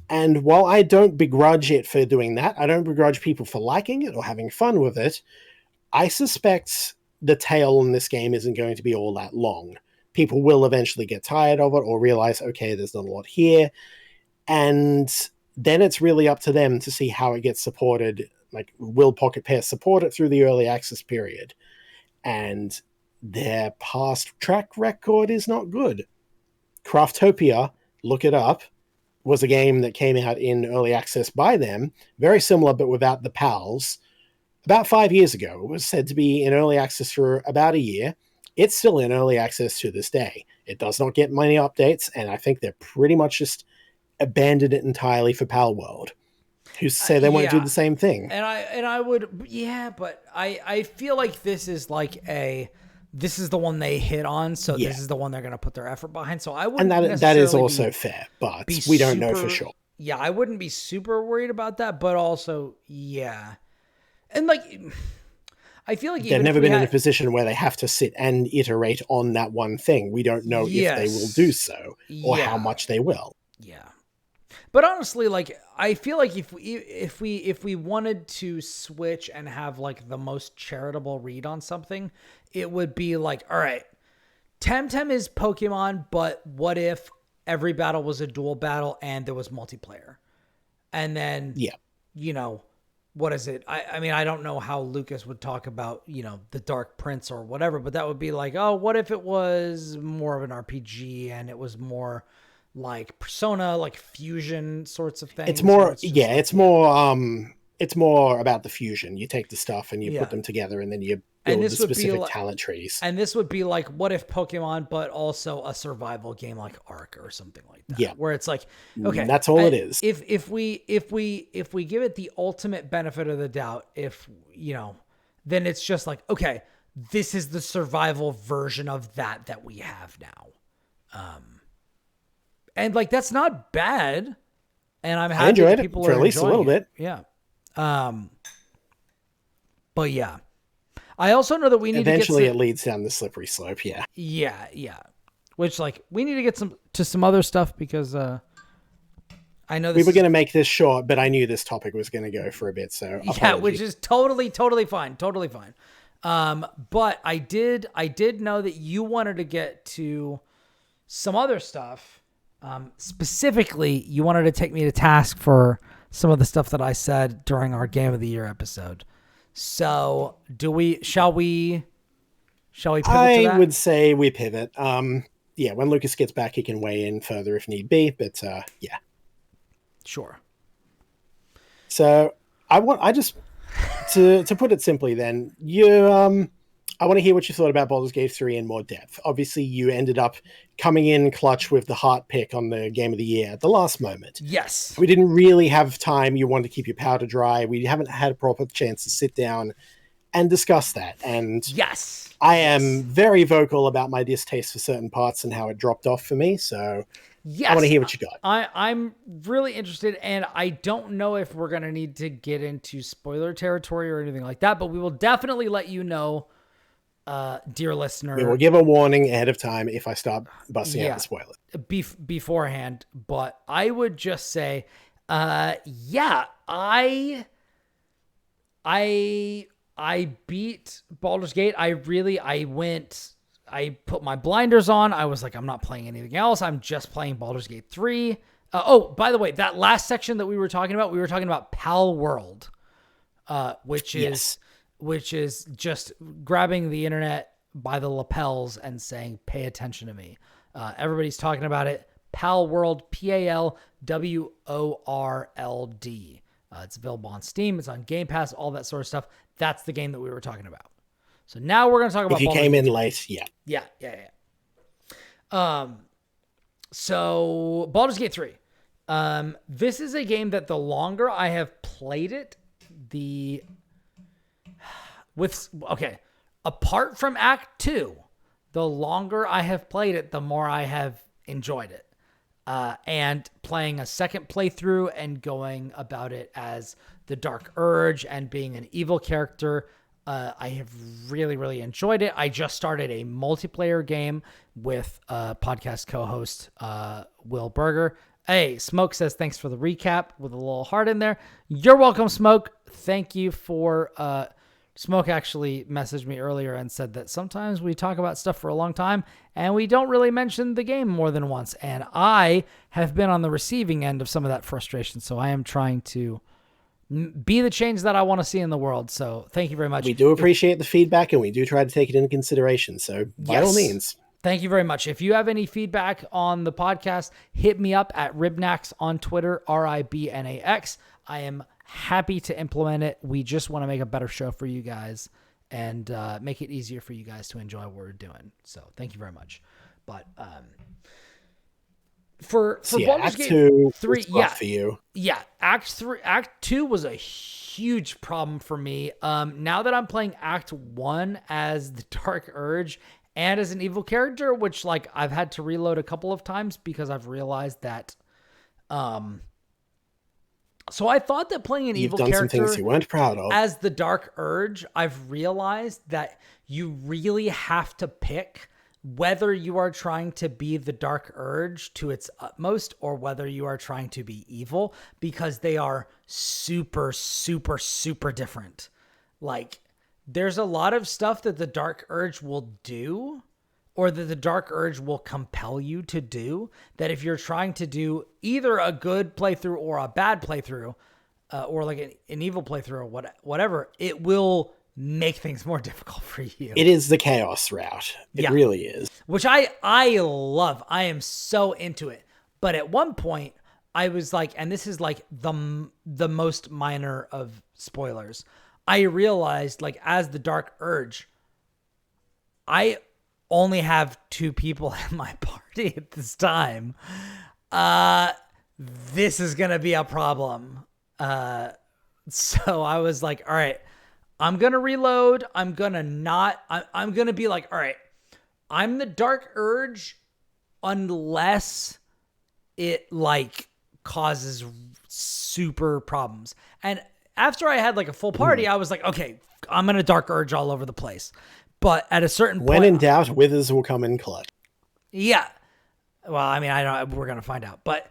And while I don't begrudge it for doing that, I don't begrudge people for liking it or having fun with it, I suspect the tail on this game isn't going to be all that long. People will eventually get tired of it or realize, okay, there's not a lot here. And then it's really up to them to see how it gets supported. Like, will Pocket Pair support it through the early access period? And their past track record is not good. Craftopia, look it up, was a game that came out in early access by them, very similar but without the pals, about 5 years ago. It was said to be in early access for about a year. It's still in early access to this day. It does not get many updates, and I think they're pretty much just abandoned it entirely for Palworld, who say they won't do the same thing. And I would, but I feel like this is like this is the one they hit on, so this is the one they're going to put their effort behind. So I wouldn't, and that is also fair, but we don't know for sure. Yeah, I wouldn't be super worried about that, but also, and like, I feel like they've never been in a position where they have to sit and iterate on that one thing. We don't know if they will do so or how much they will. Yeah. But honestly, like, I feel like if we wanted to switch and have like the most charitable read on something, it would be like, all right, Temtem is Pokemon, but what if every battle was a duel battle and there was multiplayer? And then, what is it? I don't know how Lucas would talk about, the Dark Prince or whatever, but that would be like, oh, what if it was more of an RPG and it was more like Persona, like fusion sorts of things? It's more, it's more about the fusion. You take the stuff and you put them together, and then you build the specific talent trees. And this would be like, what if Pokemon, but also a survival game like Ark or something like that? Yeah, where it's like, okay, that's all it is. If we give it the ultimate benefit of the doubt, then it's just like, okay, this is the survival version of that we have now. And like, that's not bad. And I'm happy that people are for at least a little bit. Yeah. But yeah, I also know that we need eventually to get it leads down the slippery slope. Yeah. Yeah. Which, like, we need to get some other stuff because I know we were going to make this short, but I knew this topic was going to go for a bit. So apologies. Which is totally fine. Totally fine. But I did know that you wanted to get to some other stuff. Specifically, you wanted to take me to task for some of the stuff that I said during our Game of the Year episode. So, shall we pivot to that? I would say we pivot. When Lucas gets back, he can weigh in further if need be, but yeah. Sure. So, to put it simply then, I want to hear what you thought about Baldur's Gate 3 in more depth. Obviously, you ended up coming in clutch with the heart pick on the Game of the Year at the last moment. Yes. We didn't really have time. You wanted to keep your powder dry. We haven't had a proper chance to sit down and discuss that. And yes, I am very vocal about my distaste for certain parts and how it dropped off for me. So yes, I want to hear what you got. I'm really interested, and I don't know if we're going to need to get into spoiler territory or anything like that, but we will definitely let you know, dear listener. We will give a warning ahead of time if I start busting out the spoilers. Beforehand, but I would just say, I beat Baldur's Gate. I put my blinders on. I was like, I'm not playing anything else. I'm just playing Baldur's Gate 3. By the way, that last section that we were talking about Palworld, which is just grabbing the internet by the lapels and saying, pay attention to me. Everybody's talking about it. Palworld, Palworld. It's available on Steam. It's on Game Pass, all that sort of stuff. That's the game that we were talking about. So now we're going to talk about. If you came in late, yeah. So Baldur's Gate 3. This is a game that the longer I have played it, apart from Act 2, the longer I have played it, the more I have enjoyed it. And playing a second playthrough and going about it as the Dark Urge and being an evil character, I have really, really enjoyed it. I just started a multiplayer game with podcast co-host Will Berger. Hey, Smoke says thanks for the recap with a little heart in there. You're welcome, Smoke. Thank you for... Smoke actually messaged me earlier and said that sometimes we talk about stuff for a long time and we don't really mention the game more than once. And I have been on the receiving end of some of that frustration. So I am trying to be the change that I want to see in the world. So thank you very much. We do appreciate the feedback and we do try to take it into consideration. So by all means. Thank you very much. If you have any feedback on the podcast, hit me up at Ribnax on Twitter, RIBNAX. I am happy to implement it. We just want to make a better show for you guys and make it easier for you guys to enjoy what we're doing. So thank you very much. But for Baldur's Gate 3, for you. Yeah, Act 2 was a huge problem for me. Now that I'm playing Act 1 as the Dark Urge and as an evil character, which like I've had to reload a couple of times because I've realized that so I thought that playing an evil character some things you weren't proud of as the Dark Urge, I've realized that you really have to pick whether you are trying to be the Dark Urge to its utmost or whether you are trying to be evil, because they are super, super, super different. Like, there's a lot of stuff that the Dark Urge will do or that the Dark Urge will compel you to do, that if you're trying to do either a good playthrough or a bad playthrough, or like an evil playthrough or whatever, it will make things more difficult for you. It is the chaos route. It really is. Which I love. I am so into it. But at one point, I was like, and this is like the most minor of spoilers, I realized, like, as the Dark Urge, I only have 2 people in my party at this time. This is going to be a problem. So I was like, all right, I'm going to reload. I'm going to be like, all right, I'm the Dark Urge unless it like causes super problems. And after I had like a full party, I was like, okay, I'm going to Dark Urge all over the place. But at a certain point, when in doubt, withers will come in clutch. Yeah. Well, I mean, I don't. We're gonna find out. But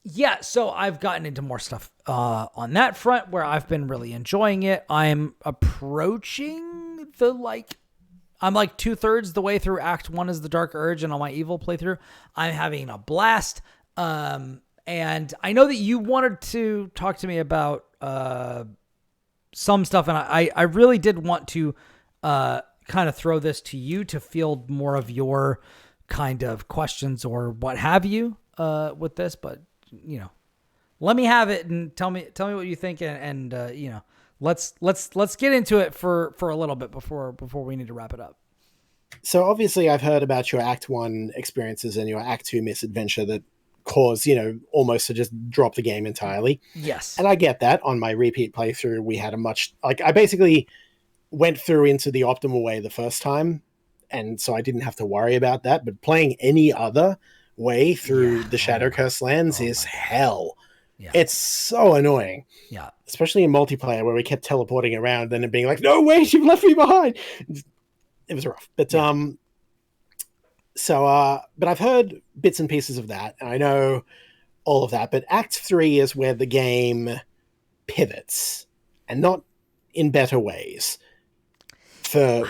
yeah. So I've gotten into more stuff on that front where I've been really enjoying it. I'm approaching I'm like 2/3 the way through Act 1 as the Dark Urge, and on my evil playthrough, I'm having a blast. And I know that you wanted to talk to me about some stuff, and I really did want to kind of throw this to you to field more of your kind of questions or what have you with this, but you know, let me have it and tell me what you think, and you know, let's get into it for a little bit before we need to wrap it up. So obviously I've heard about your Act 1 experiences and your Act 2 misadventure that caused, almost to just drop the game entirely. Yes. And I get that. On my repeat playthrough, we had I basically went through into the optimal way the first time, and so I didn't have to worry about that. But playing any other way through the Shadow Curse lands is hell. Yeah. It's so annoying. Yeah. Especially in multiplayer where we kept teleporting around and then being like, no, wait, you've left me behind. It was rough. But but I've heard bits and pieces of that, and I know all of that. But Act 3 is where the game pivots, and not in better ways. To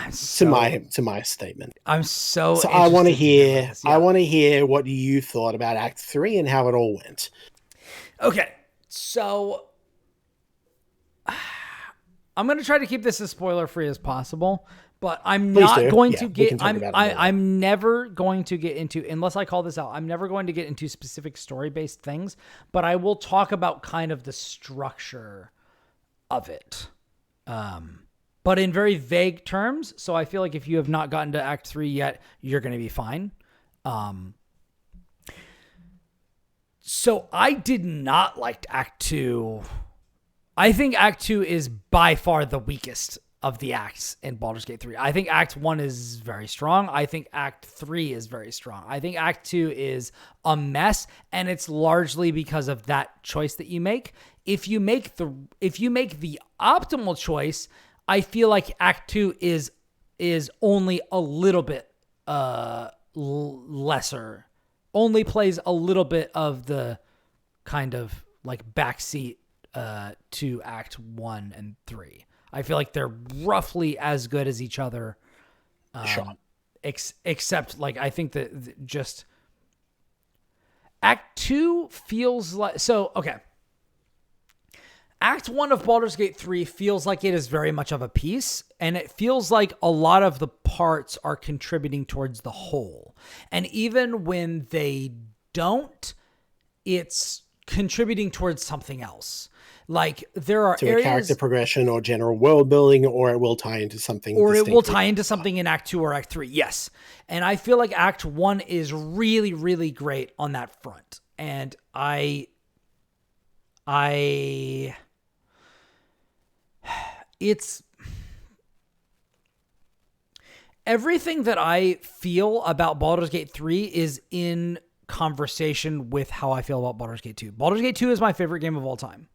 my statement, I'm so I want to hear. I want to hear what you thought about Act 3 and how it all went. Okay, so I'm going to try to keep this as spoiler free as possible. But I'm not going to get. I'm never going to get into, unless I call this out, I'm never going to get into specific story based things. But I will talk about kind of the structure of it, but in very vague terms. So I feel like if you have not gotten to Act 3 yet, you're going to be fine. So I did not like Act 2. I think Act 2 is by far the weakest of the acts in Baldur's Gate 3. I think Act 1 is very strong. I think Act 3 is very strong. I think Act 2 is a mess, and it's largely because of that choice that you make. If you make the optimal choice, I feel like Act 2 is only a little bit lesser. Only plays a little bit of the kind of like backseat to Act 1 and 3. I feel like they're roughly as good as each other. Sure. Except, like, I think that just Act 2 feels like... So, okay. Act 1 of Baldur's Gate 3 feels like it is very much of a piece, and it feels like a lot of the parts are contributing towards the whole. And even when they don't, it's contributing towards something else. Like, there are areas, a character progression or general world building, or it will tie into something. Or it will tie into something in Act 2 or Act 3. Yes. And I feel like Act 1 is really, really great on that front. And it's everything that I feel about Baldur's Gate 3 is in conversation with how I feel about Baldur's Gate 2. Baldur's Gate 2 is my favorite game of all time.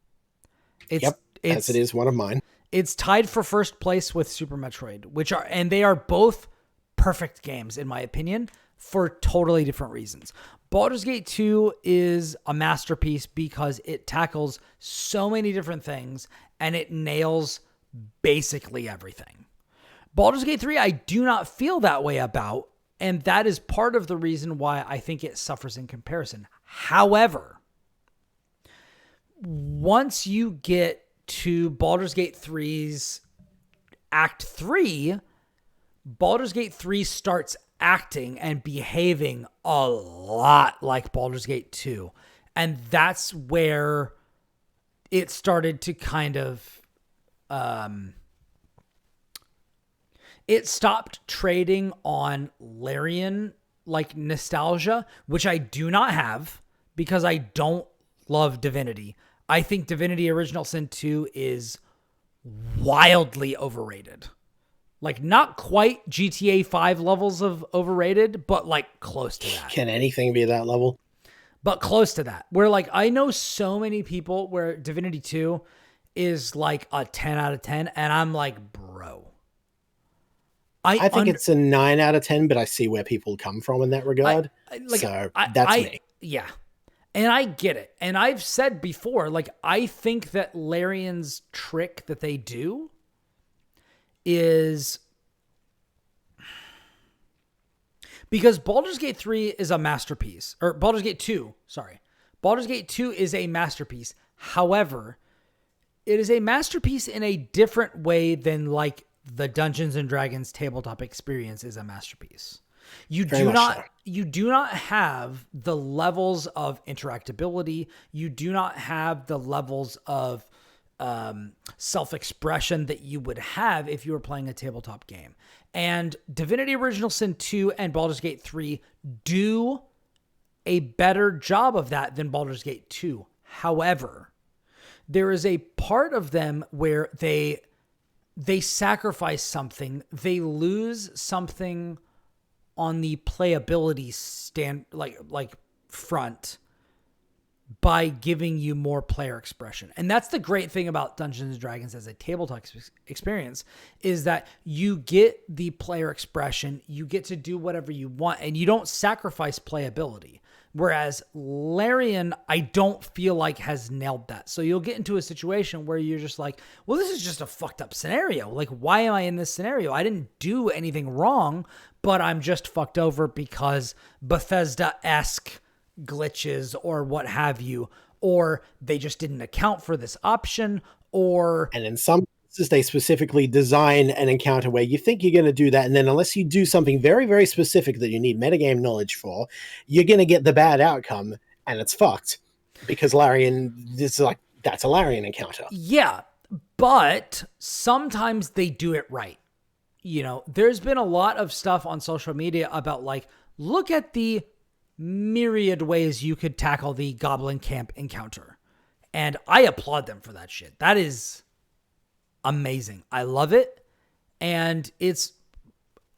As it is one of mine. It's tied for first place with Super Metroid, and they are both perfect games, in my opinion, for totally different reasons. Baldur's Gate 2 is a masterpiece because it tackles so many different things, and it nails basically everything. Baldur's Gate 3, I do not feel that way about, and that is part of the reason why I think it suffers in comparison. However, once you get to Baldur's Gate 3's Act 3, Baldur's Gate 3 starts acting and behaving a lot like Baldur's Gate 2. And that's where it started to kind of... it stopped trading on Larian like nostalgia, which I do not have because I don't love Divinity. I think Divinity Original Sin 2 is wildly overrated. Like, not quite GTA 5 levels of overrated, but like close to that. Can anything be that level? But close to that. Where, like, I know so many people where Divinity 2 is like a 10 out of 10, and I'm like, bro. I think it's a 9 out of 10, but I see where people come from in that regard. That's me. Yeah. And I get it. And I've said before, like, I think that Larian's trick that they do is... Because Baldur's Gate 3 is a masterpiece. Or Baldur's Gate 2, sorry. Baldur's Gate 2 is a masterpiece. However, it is a masterpiece in a different way than, like, the Dungeons and Dragons tabletop experience is a masterpiece. You do not have the levels of interactability. You do not have the levels of self-expression that you would have if you were playing a tabletop game. And Divinity Original Sin 2 and Baldur's Gate 3 do a better job of that than Baldur's Gate 2. However, there is a part of them where they sacrifice something. They lose something on the playability front by giving you more player expression. And that's the great thing about Dungeons & Dragons as a tabletop experience, is that you get the player expression, you get to do whatever you want, and you don't sacrifice playability. Whereas Larian, I don't feel like has nailed that. So you'll get into a situation where you're just like, well, this is just a fucked up scenario. Like, why am I in this scenario? I didn't do anything wrong, but I'm just fucked over because Bethesda-esque glitches or what have you, or they just didn't account for this option, and in some cases they specifically design an encounter where you think you're going to do that, and then unless you do something very, very specific that you need metagame knowledge for, you're going to get the bad outcome, and it's fucked because that's a Larian encounter. Yeah, but sometimes they do it right. There's been a lot of stuff on social media about like, look at the myriad ways you could tackle the Goblin Camp encounter. And I applaud them for that shit. That is amazing. I love it. And it's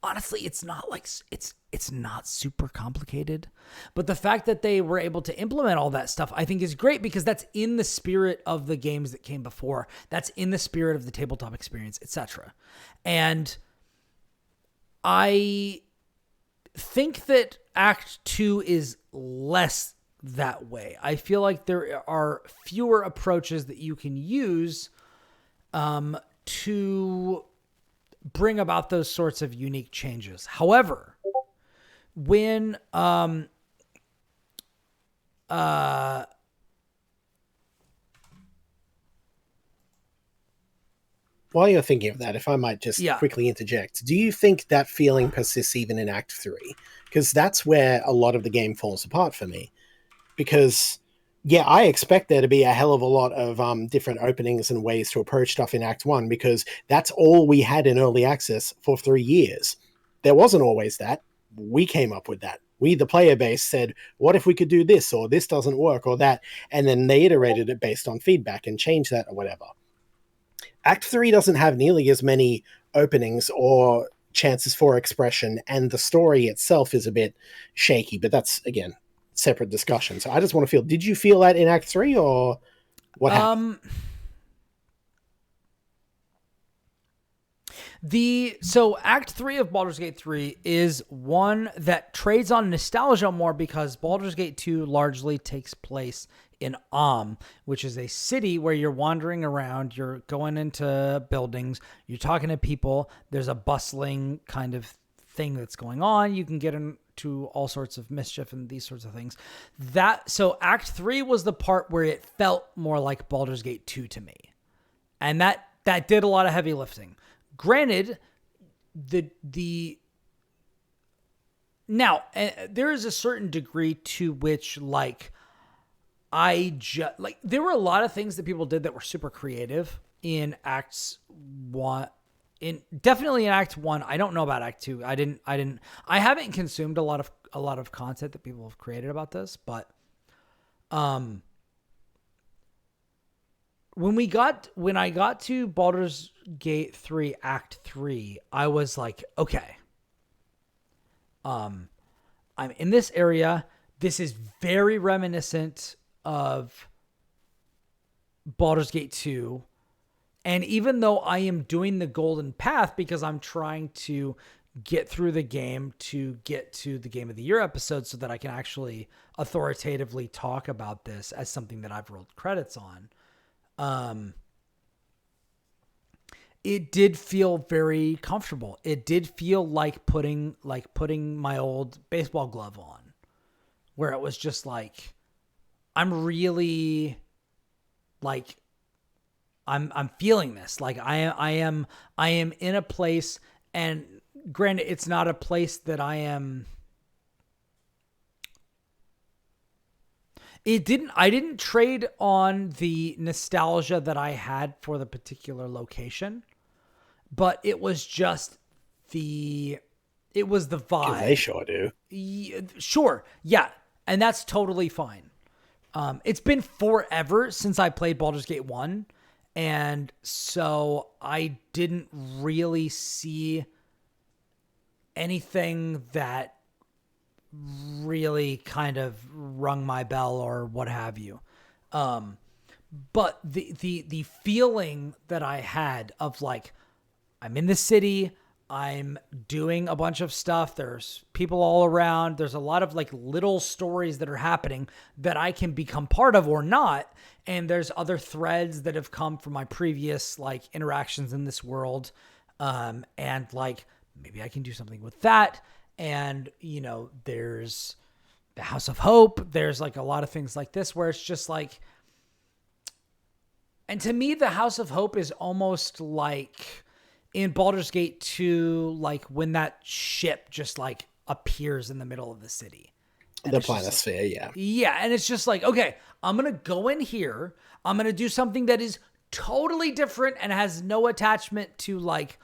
honestly, it's not super complicated. But the fact that they were able to implement all that stuff, I think is great, because that's in the spirit of the games that came before. That's in the spirit of the tabletop experience, etc. And I think that Act 2 is less that way. I feel like there are fewer approaches that you can use to bring about those sorts of unique changes. However, when while you're thinking of that, if I might just quickly interject, do you think that feeling persists even in Act 3? Because that's where a lot of the game falls apart for me. Because, I expect there to be a hell of a lot of different openings and ways to approach stuff in Act 1, because that's all we had in early access for 3 years. There wasn't always that. We came up with that. We, the player base, said, what if we could do this, or this doesn't work, or that? And then they iterated it based on feedback and changed that or whatever. Act 3 doesn't have nearly as many openings or chances for expression, and the story itself is a bit shaky, but that's, again, separate discussion. So I just want to feel, did you feel that in Act 3, or what happened? So Act 3 of Baldur's Gate 3 is one that trades on nostalgia more, because Baldur's Gate 2 largely takes place in which is a city where you're wandering around, you're going into buildings, you're talking to people, there's a bustling kind of thing that's going on, you can get into all sorts of mischief and these sorts of things. So Act 3 was the part where it felt more like Baldur's Gate 2 to me. And that did a lot of heavy lifting. Granted, there is a certain degree to which, like, there were a lot of things that people did that were super creative in Acts 1. Definitely in Act 1. I don't know about Act 2. I haven't consumed a lot of content that people have created about this, but when I got to Baldur's Gate 3 Act 3, I was like, okay. I'm in this area. This is very reminiscent of Baldur's Gate 2. And even though I am doing the golden path because I'm trying to get through the game to get to the Game of the Year episode so that I can actually authoritatively talk about this as something that I've rolled credits on, it did feel very comfortable. It did feel like putting my old baseball glove on, where it was just like, I'm really like, I'm feeling this. Like I am in a place, and granted, it's not a place that I didn't trade on the nostalgia that I had for the particular location, but it was just it was the vibe. They sure do. Sure. Yeah. And that's totally fine. It's been forever since I played Baldur's Gate 1. And so I didn't really see anything that really kind of rung my bell or what have you. But the feeling that I had of like, I'm in the city, I'm doing a bunch of stuff. There's people all around. There's a lot of like little stories that are happening that I can become part of or not. And there's other threads that have come from my previous like interactions in this world. And like, maybe I can do something with that. And, you know, there's the House of Hope. There's like a lot of things like this where it's just like, and to me, the House of Hope is almost like in Baldur's Gate 2, like when that ship just like appears in the middle of the city. The planisphere, like, yeah. Yeah, and it's just like, okay, I'm going to go in here. I'm going to do something that is totally different and has no attachment to like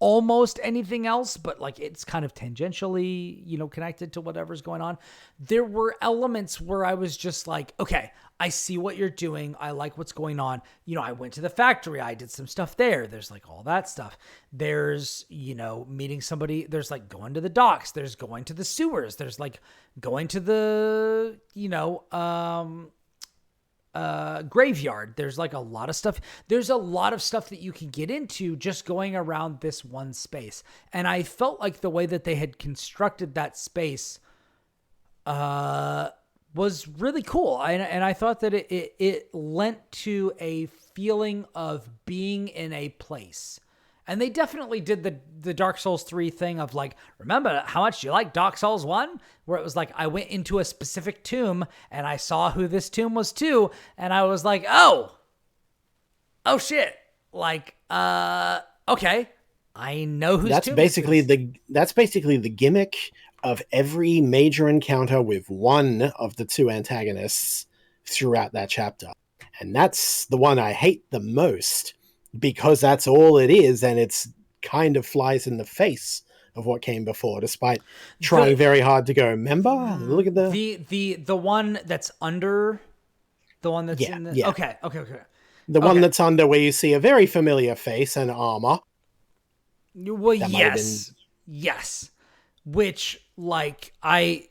almost anything else, but like it's kind of tangentially, you know, connected to whatever's going on. There were elements where I was just like, okay, I see what you're doing. I like what's going on. You know, I went to the factory. I did some stuff there. There's like all that stuff. There's, you know, meeting somebody. There's like going to the docks. There's going to the sewers. There's like going to the, you know, graveyard. There's like a lot of stuff. There's a lot of stuff that you can get into just going around this one space. And I felt like the way that they had constructed that space, was really cool. And I thought that it lent to a feeling of being in a place. And they definitely did the Dark Souls 3 thing of like, remember how much you like Dark Souls 1? Where it was like, I went into a specific tomb and I saw who this tomb was to. And I was like, oh shit. Like, okay. I know who's that's basically the gimmick of every major encounter with one of the two antagonists throughout that chapter. And that's the one I hate the most because that's all it is. And it's kind of flies in the face of what came before, despite trying very hard to go, remember? Look at the one that's under the one that's in the... Yeah. Okay. The one that's under where you see a very familiar face and armor. Well, yes. Which, like, okay.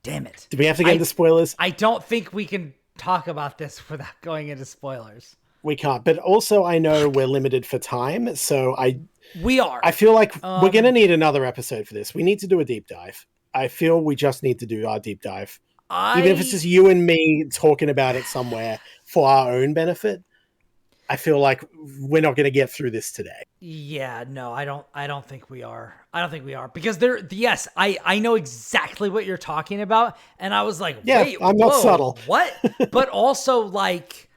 Damn it. Do we have to get into spoilers? I don't think we can talk about this without going into spoilers. We can't, but also I know we're limited for time, so we are. I feel like we're going to need another episode for this. We need to do a deep dive. I feel we just need to do our deep dive. Even if it's just you and me talking about it somewhere for our own benefit. I feel like we're not going to get through this today. Yeah, no, I don't think we are. Because yes, I know exactly what you're talking about. And I was like, yeah, wait, I'm not subtle. What? But also like,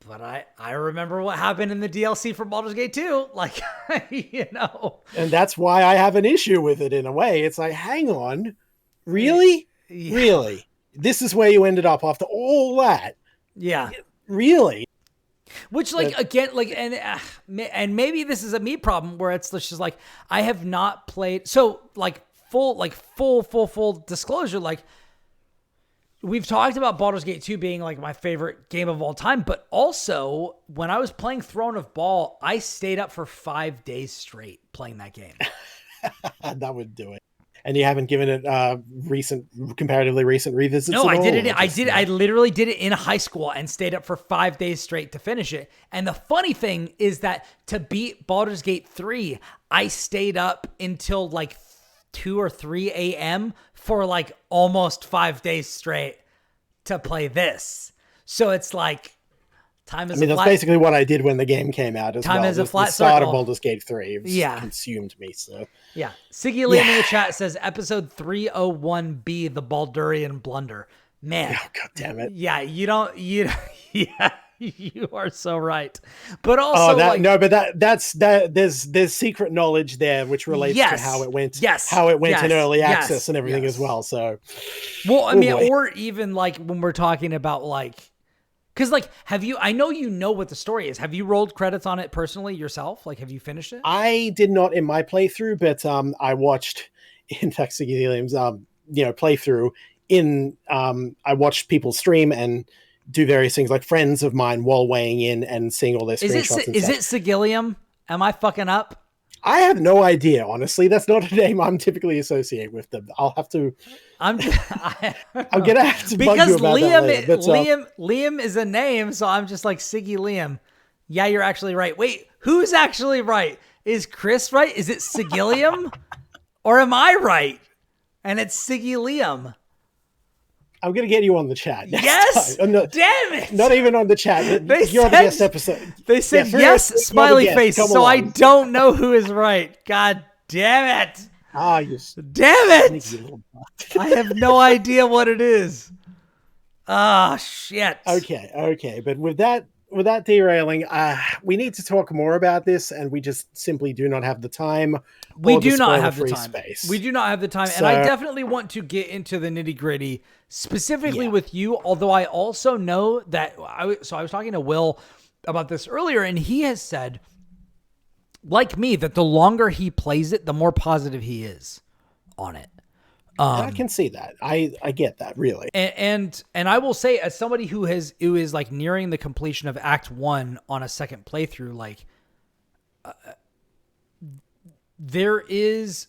but I remember what happened in the DLC for Baldur's Gate 2. Like, you know. And that's why I have an issue with it in a way. It's like, hang on, really? Yeah. Really? This is where you ended up after all that? Yeah. Really? Which, like, again, like, and maybe this is a me problem where it's just like, I have not played. So, like, full disclosure, like, we've talked about Baldur's Gate 2 being like my favorite game of all time, but also when I was playing Throne of Ball, I stayed up for 5 days straight playing that game. That would do it. And you haven't given it comparatively recent revisits? No, I did it. I literally did it in high school and stayed up for 5 days straight to finish it. And the funny thing is that to beat Baldur's Gate 3, I stayed up until like 2 or 3 a.m. for like almost 5 days straight to play this. So it's like that's basically what I did when the game came out as time well. Is a flat the start circle. of Baldur's Gate 3 consumed me. So yeah. Sigyliam in the chat says episode 301B, the Baldurian blunder. Man. Oh, God damn it. Yeah, you don't You are so right. But also, there's secret knowledge there which relates to how it went in early access and everything as well. So, well, I mean, or even like when we're talking about like, because like, I know you know what the story is. Have you rolled credits on it personally yourself? Like, have you finished it? I did not in my playthrough, but I watched, in fact, Sigyliam's playthrough. I watched people stream and do various things, like friends of mine, while weighing in and seeing all their screenshots. Is it Sigyliam? Am I fucking up? I have no idea, honestly. That's not a name I'm typically associated with them. I'll have to. I'm gonna have to bug you about that later, Liam is a name, so I'm just like Sigyliam. Yeah, you're actually right. Wait, who's actually right? Is Kris right? Is it Sigyliam, or am I right? And it's Sigyliam. I'm going to get you on the chat. Yes! Damn it! Not even on the chat. You're on the guest episode. They said yes, smiley face, so I don't know who is right. God damn it. Damn it! I have no idea what it is. Ah, shit. Okay. But with that derailing, we need to talk more about this, and we just simply do not have the time. We do not have the time. Space. We do not have the time, and I definitely want to get into the nitty-gritty, specifically with you, although I also know that... I was talking to Will about this earlier, and he has said, like me, that the longer he plays it, the more positive he is on it. I can see that. I get that, really. And I will say, as somebody who is like nearing the completion of Act 1 on a second playthrough, like there is...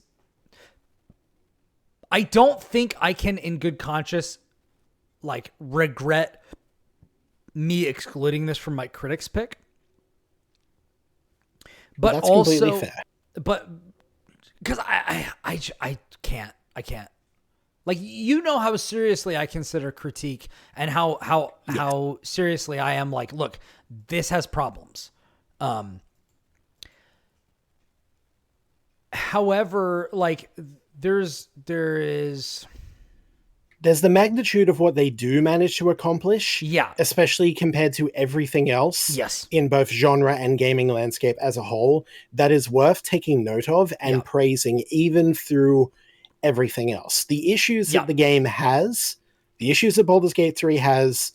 I don't think I can, in good conscience, like regret me excluding this from my critics pick. But that's also, completely fair. But because I can't. Like, you know how seriously I consider critique and how seriously I am like, look, this has problems. However, like there's the magnitude of what they do manage to accomplish. Yeah. Especially compared to everything else. Yes. In both genre and gaming landscape as a whole, that is worth taking note of and praising even through everything else. The issues that the game has, the issues that Baldur's Gate 3 has,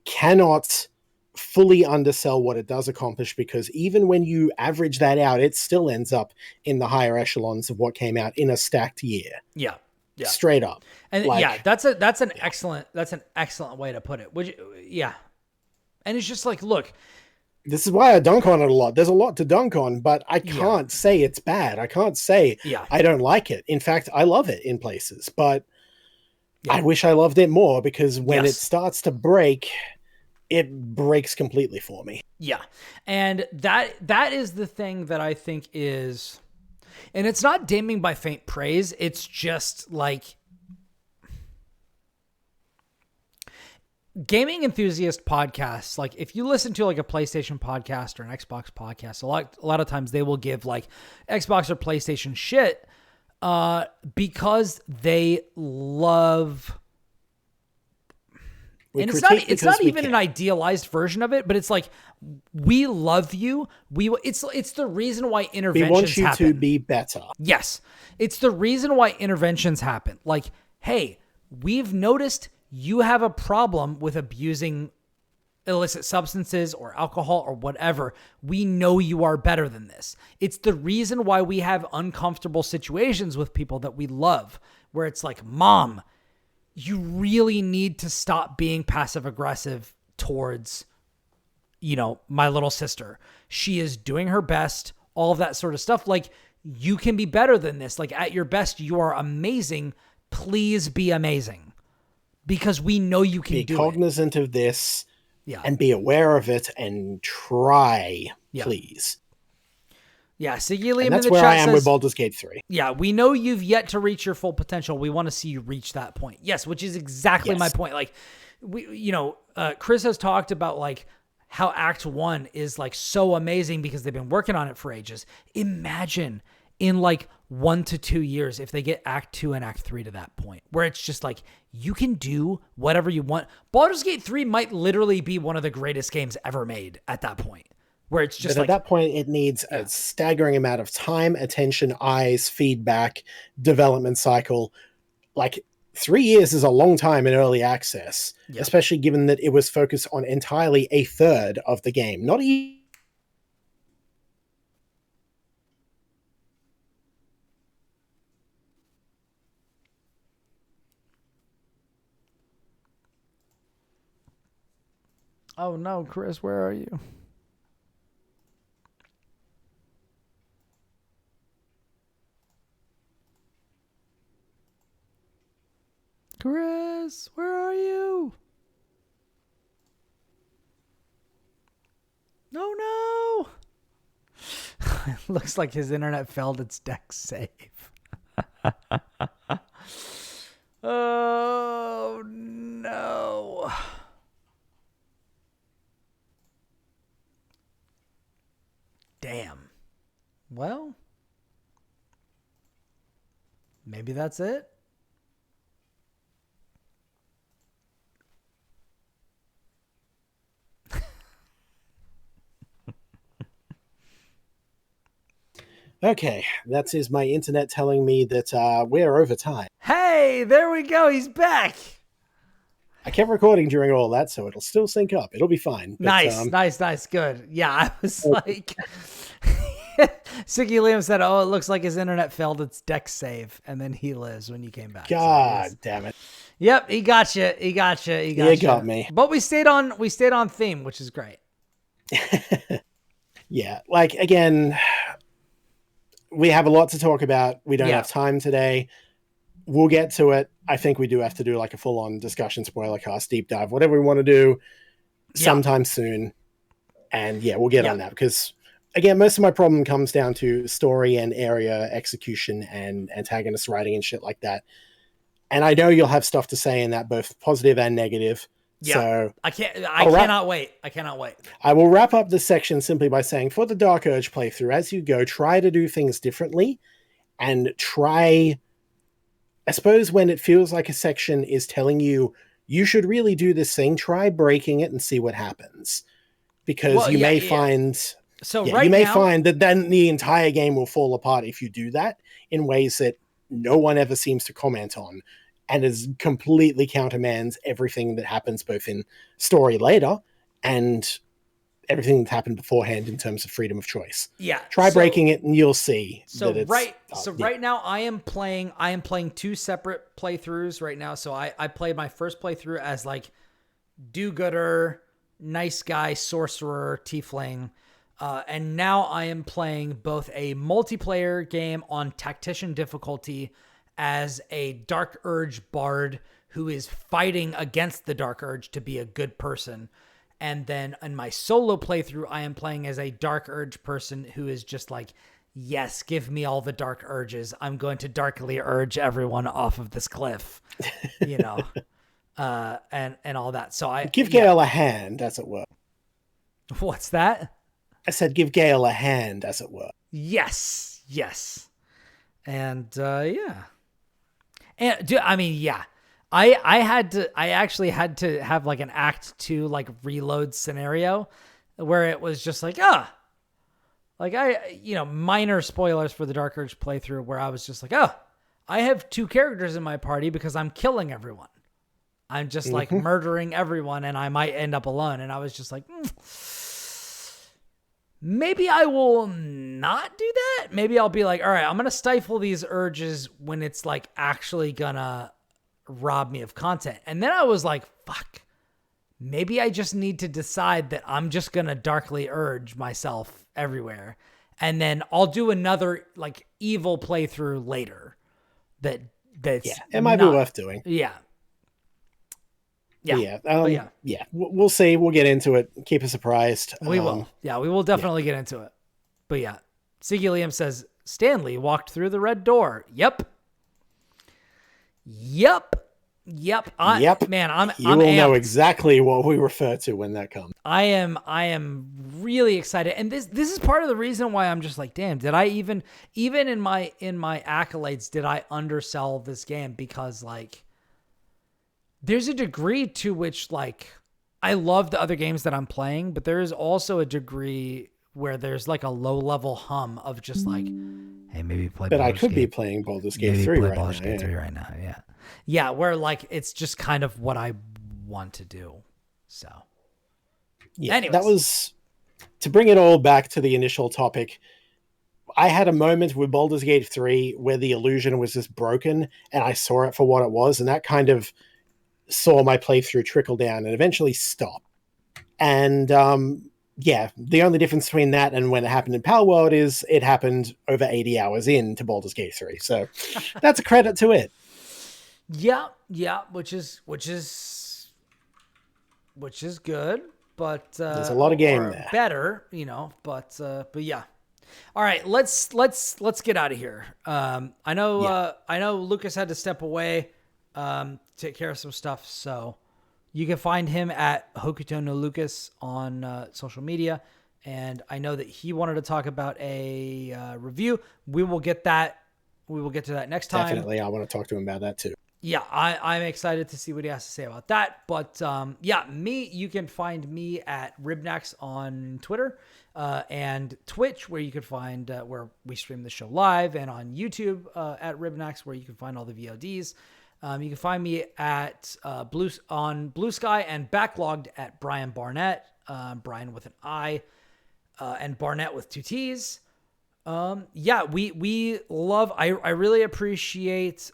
cannot fully undersell what it does accomplish, because even when you average that out, it still ends up in the higher echelons of what came out in a stacked year. Yeah. Straight up. And that's an excellent way to put it. And it's just like, look, this is why I dunk on it a lot. There's a lot to dunk on, but I can't say it's bad. I can't say I don't like it. In fact, I love it in places, but I wish I loved it more, because when it starts to break, it breaks completely for me. Yeah. And that is the thing that I think is, and it's not damning by faint praise. It's just like, gaming enthusiast podcasts, like if you listen to like a PlayStation podcast or an Xbox podcast, a lot of times they will give like Xbox or PlayStation shit because they love... And it's not even an idealized version of it, but it's like, we love you. It's the reason why interventions happen. We want you to be better. Yes. It's the reason why interventions happen. Like, hey, we've noticed you have a problem with abusing illicit substances or alcohol or whatever. We know you are better than this. It's the reason why we have uncomfortable situations with people that we love, where it's like, Mom, you really need to stop being passive aggressive towards, my little sister. She is doing her best, all of that sort of stuff. Like, you can be better than this. Like, at your best, you are amazing. Please be amazing, because we know you can do it. Be cognizant of this and be aware of it and try, please. Yeah, Sigyliam and that's in the where chat I am says, with Baldur's Gate 3. Yeah, we know you've yet to reach your full potential. We want to see you reach that point. Yes, which is exactly my point. Like, Kris has talked about like how Act 1 is like so amazing because they've been working on it for ages. Imagine in like 1 to 2 years if they get Act 2 and Act 3 to that point where it's just like you can do whatever you want. Baldur's Gate 3 might literally be one of the greatest games ever made at that point, where it's just but at that point it needs a staggering amount of time, attention, eyes, feedback, development cycle. Like 3 years is a long time in early access, especially given that it was focused on entirely a third of the game, not even. Oh no, Kris, where are you? Kris, where are you? No. Looks like his internet failed its deck save. Oh no. Damn. Well, maybe that's it. Okay, that is my internet telling me that we're over time. Hey, there we go. He's back. I kept recording during all that, so it'll still sync up. It'll be fine. But, Nice. Good. Yeah, I was like... Sigyliam said, oh, it looks like his internet failed its deck save, and then he lives when you came back. God damn it. Yep, he got you. He got me. But we stayed on theme, which is great. Yeah, like, again... We have a lot to talk about. We don't have time today. We'll get to it. I think we do have to do like a full-on discussion, spoiler cast, deep dive, whatever we want to do sometime soon. And we'll get on that because, again, most of my problem comes down to story and area execution and antagonist writing and shit like that. And I know you'll have stuff to say in that, both positive and negative. Yeah, so I cannot wait. I will wrap up this section simply by saying, for the Dark Urge playthrough, as you go, try to do things differently and try, I suppose when it feels like a section is telling you, you should really do this thing, try breaking it and see what happens. Because you may find that then the entire game will fall apart if you do that in ways that no one ever seems to comment on. And is completely countermands everything that happens both in story later and everything that happened beforehand in terms of freedom of choice. Yeah. Try breaking it and you'll see. Right now I am playing 2 separate playthroughs right now. So I played my first playthrough as like do-gooder, nice guy, sorcerer, tiefling. And now I am playing both a multiplayer game on tactician difficulty as a Dark Urge bard who is fighting against the Dark Urge to be a good person. And then in my solo playthrough, I am playing as a Dark Urge person who is just like, yes, give me all the Dark Urges. I'm going to darkly urge everyone off of this cliff, and all that. So I give Gale a hand, as it were. What's that? I said, give Gale a hand, as it were. Yes. And And dude, I mean, I actually had to have like an Act 2 like reload scenario where it was just like, minor spoilers for the Dark Urge playthrough where I was just like, I have 2 characters in my party because I'm killing everyone. I'm just like murdering everyone and I might end up alone. And I was just like, maybe I will not do that. Maybe I'll be like, all right, I'm going to stifle these urges when it's like actually gonna rob me of content. And then I was like, fuck, maybe I just need to decide that I'm just going to darkly urge myself everywhere. And then I'll do another like evil playthrough later. It might be worth doing. Yeah. We'll see. We'll get into it. Keep us surprised. We will. Yeah, we will definitely get into it. But yeah, Sigyliam says, Stanley walked through the red door. Yep. Yep. Yep. Man, I'm You will know amped. exactly what we refer to when that comes. I am really excited. And this is part of the reason why I'm just like, damn, did I even in my accolades, did I undersell this game? Because like there's a degree to which like I love the other games that I'm playing, but there is also a degree where there's like a low level hum of just like, hey, maybe play But I Baldur's could be Gate. playing Baldur's Gate Maybe 3 play right Baldur's now. Gate 3 right now. Yeah. Yeah. Where like, it's just kind of what I want to do. So Yeah, anyways. that was, to bring it all back to the initial topic, I had a moment with Baldur's Gate 3 where the illusion was just broken and I saw it for what it was, and that kind of saw my playthrough trickle down and eventually stop. And yeah, the only difference between that and when it happened in Palworld is it happened over 80 hours into Baldur's Gate 3. So that's a credit to it. Yeah, which is good, but There's a lot of game or there. better, you know, but yeah. All right, let's get out of here. I know Lucas had to step away, take care of some stuff, so you can find him at Hokuto no Lucas on social media, and I know that he wanted to talk about a review. We will get to that next time. Definitely, I want to talk to him about that too. Yeah, I'm excited to see what he has to say about that. But yeah, you can find me at Ribnax on Twitter and Twitch, where you can find where we stream the show live, and on YouTube at Ribnax, where you can find all the VODs. You can find me at Blue Sky and backlogged at Brian Barnett, Brian with an I, and Barnett with 2 T's. Yeah, we love, I really appreciate,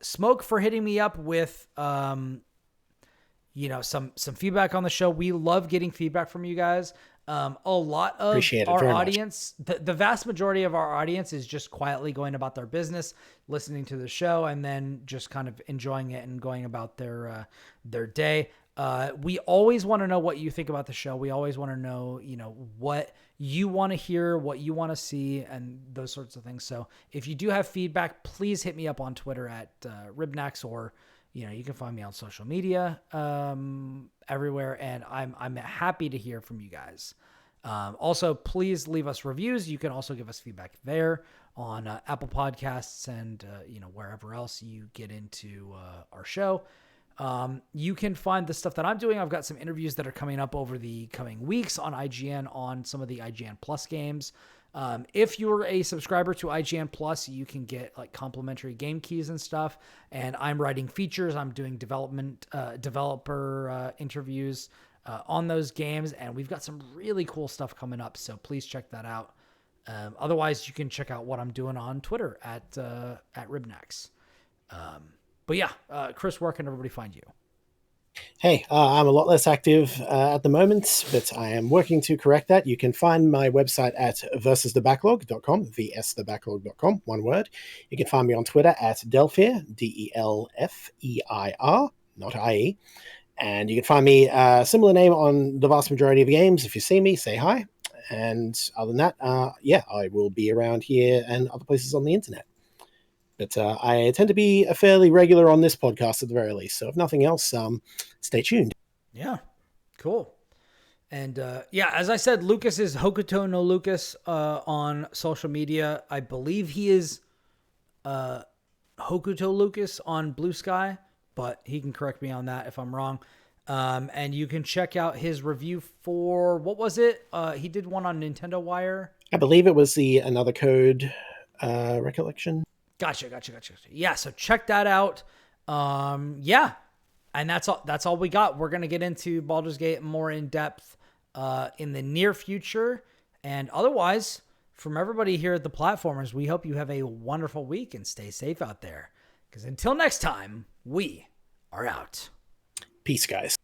Smoke for hitting me up with, you know, some feedback on the show. We love getting feedback from you guys. A lot of our audience, the vast majority of our audience is just quietly going about their business, listening to the show, and then just kind of enjoying it and going about their day. We always want to know what you think about the show. We always want to know, you know, what you want to hear, what you want to see, and those sorts of things. So if you do have feedback, please hit me up on Twitter at Ribnax, or, you know, you can find me on social media everywhere, and I'm happy to hear from you guys. Also, please leave us reviews. You can also give us feedback there on Apple Podcasts and you know, wherever else you get into our show. You can find the stuff that I'm doing. I've got some interviews that are coming up over the coming weeks on IGN on some of the IGN Plus games. If you're a subscriber to IGN Plus, you can get like complimentary game keys and stuff. And I'm writing features. I'm doing developer interviews on those games, and we've got some really cool stuff coming up. So please check that out. Otherwise, you can check out what I'm doing on Twitter at Ribnax. But yeah, Kris, where can everybody find you? Hey, I'm a lot less active at the moment, but I am working to correct that. You can find my website at versusthebacklog.com, vsthebacklog.com, one word. You can find me on Twitter at Delfeir, Delfeir, not IE. And you can find me a similar name on the vast majority of games. If you see me, say hi. And other than that, yeah, I will be around here and other places on the internet. But I tend to be a fairly regular on this podcast at the very least. So if nothing else, stay tuned. Yeah, cool. And yeah, as I said, Lucas is Hokuto no Lucas on social media. I believe he is Hokuto Lucas on Blue Sky, but he can correct me on that if I'm wrong. And you can check out his review for, what was it? He did one on Nintendo Wire. I believe it was the Another Code recollection. Gotcha. Yeah, so check that out. Yeah, and that's all we got. We're gonna get into Baldur's Gate more in depth in the near future. And otherwise, from everybody here at the Platformers, we hope you have a wonderful week and stay safe out there. Because until next time, we are out. Peace, guys.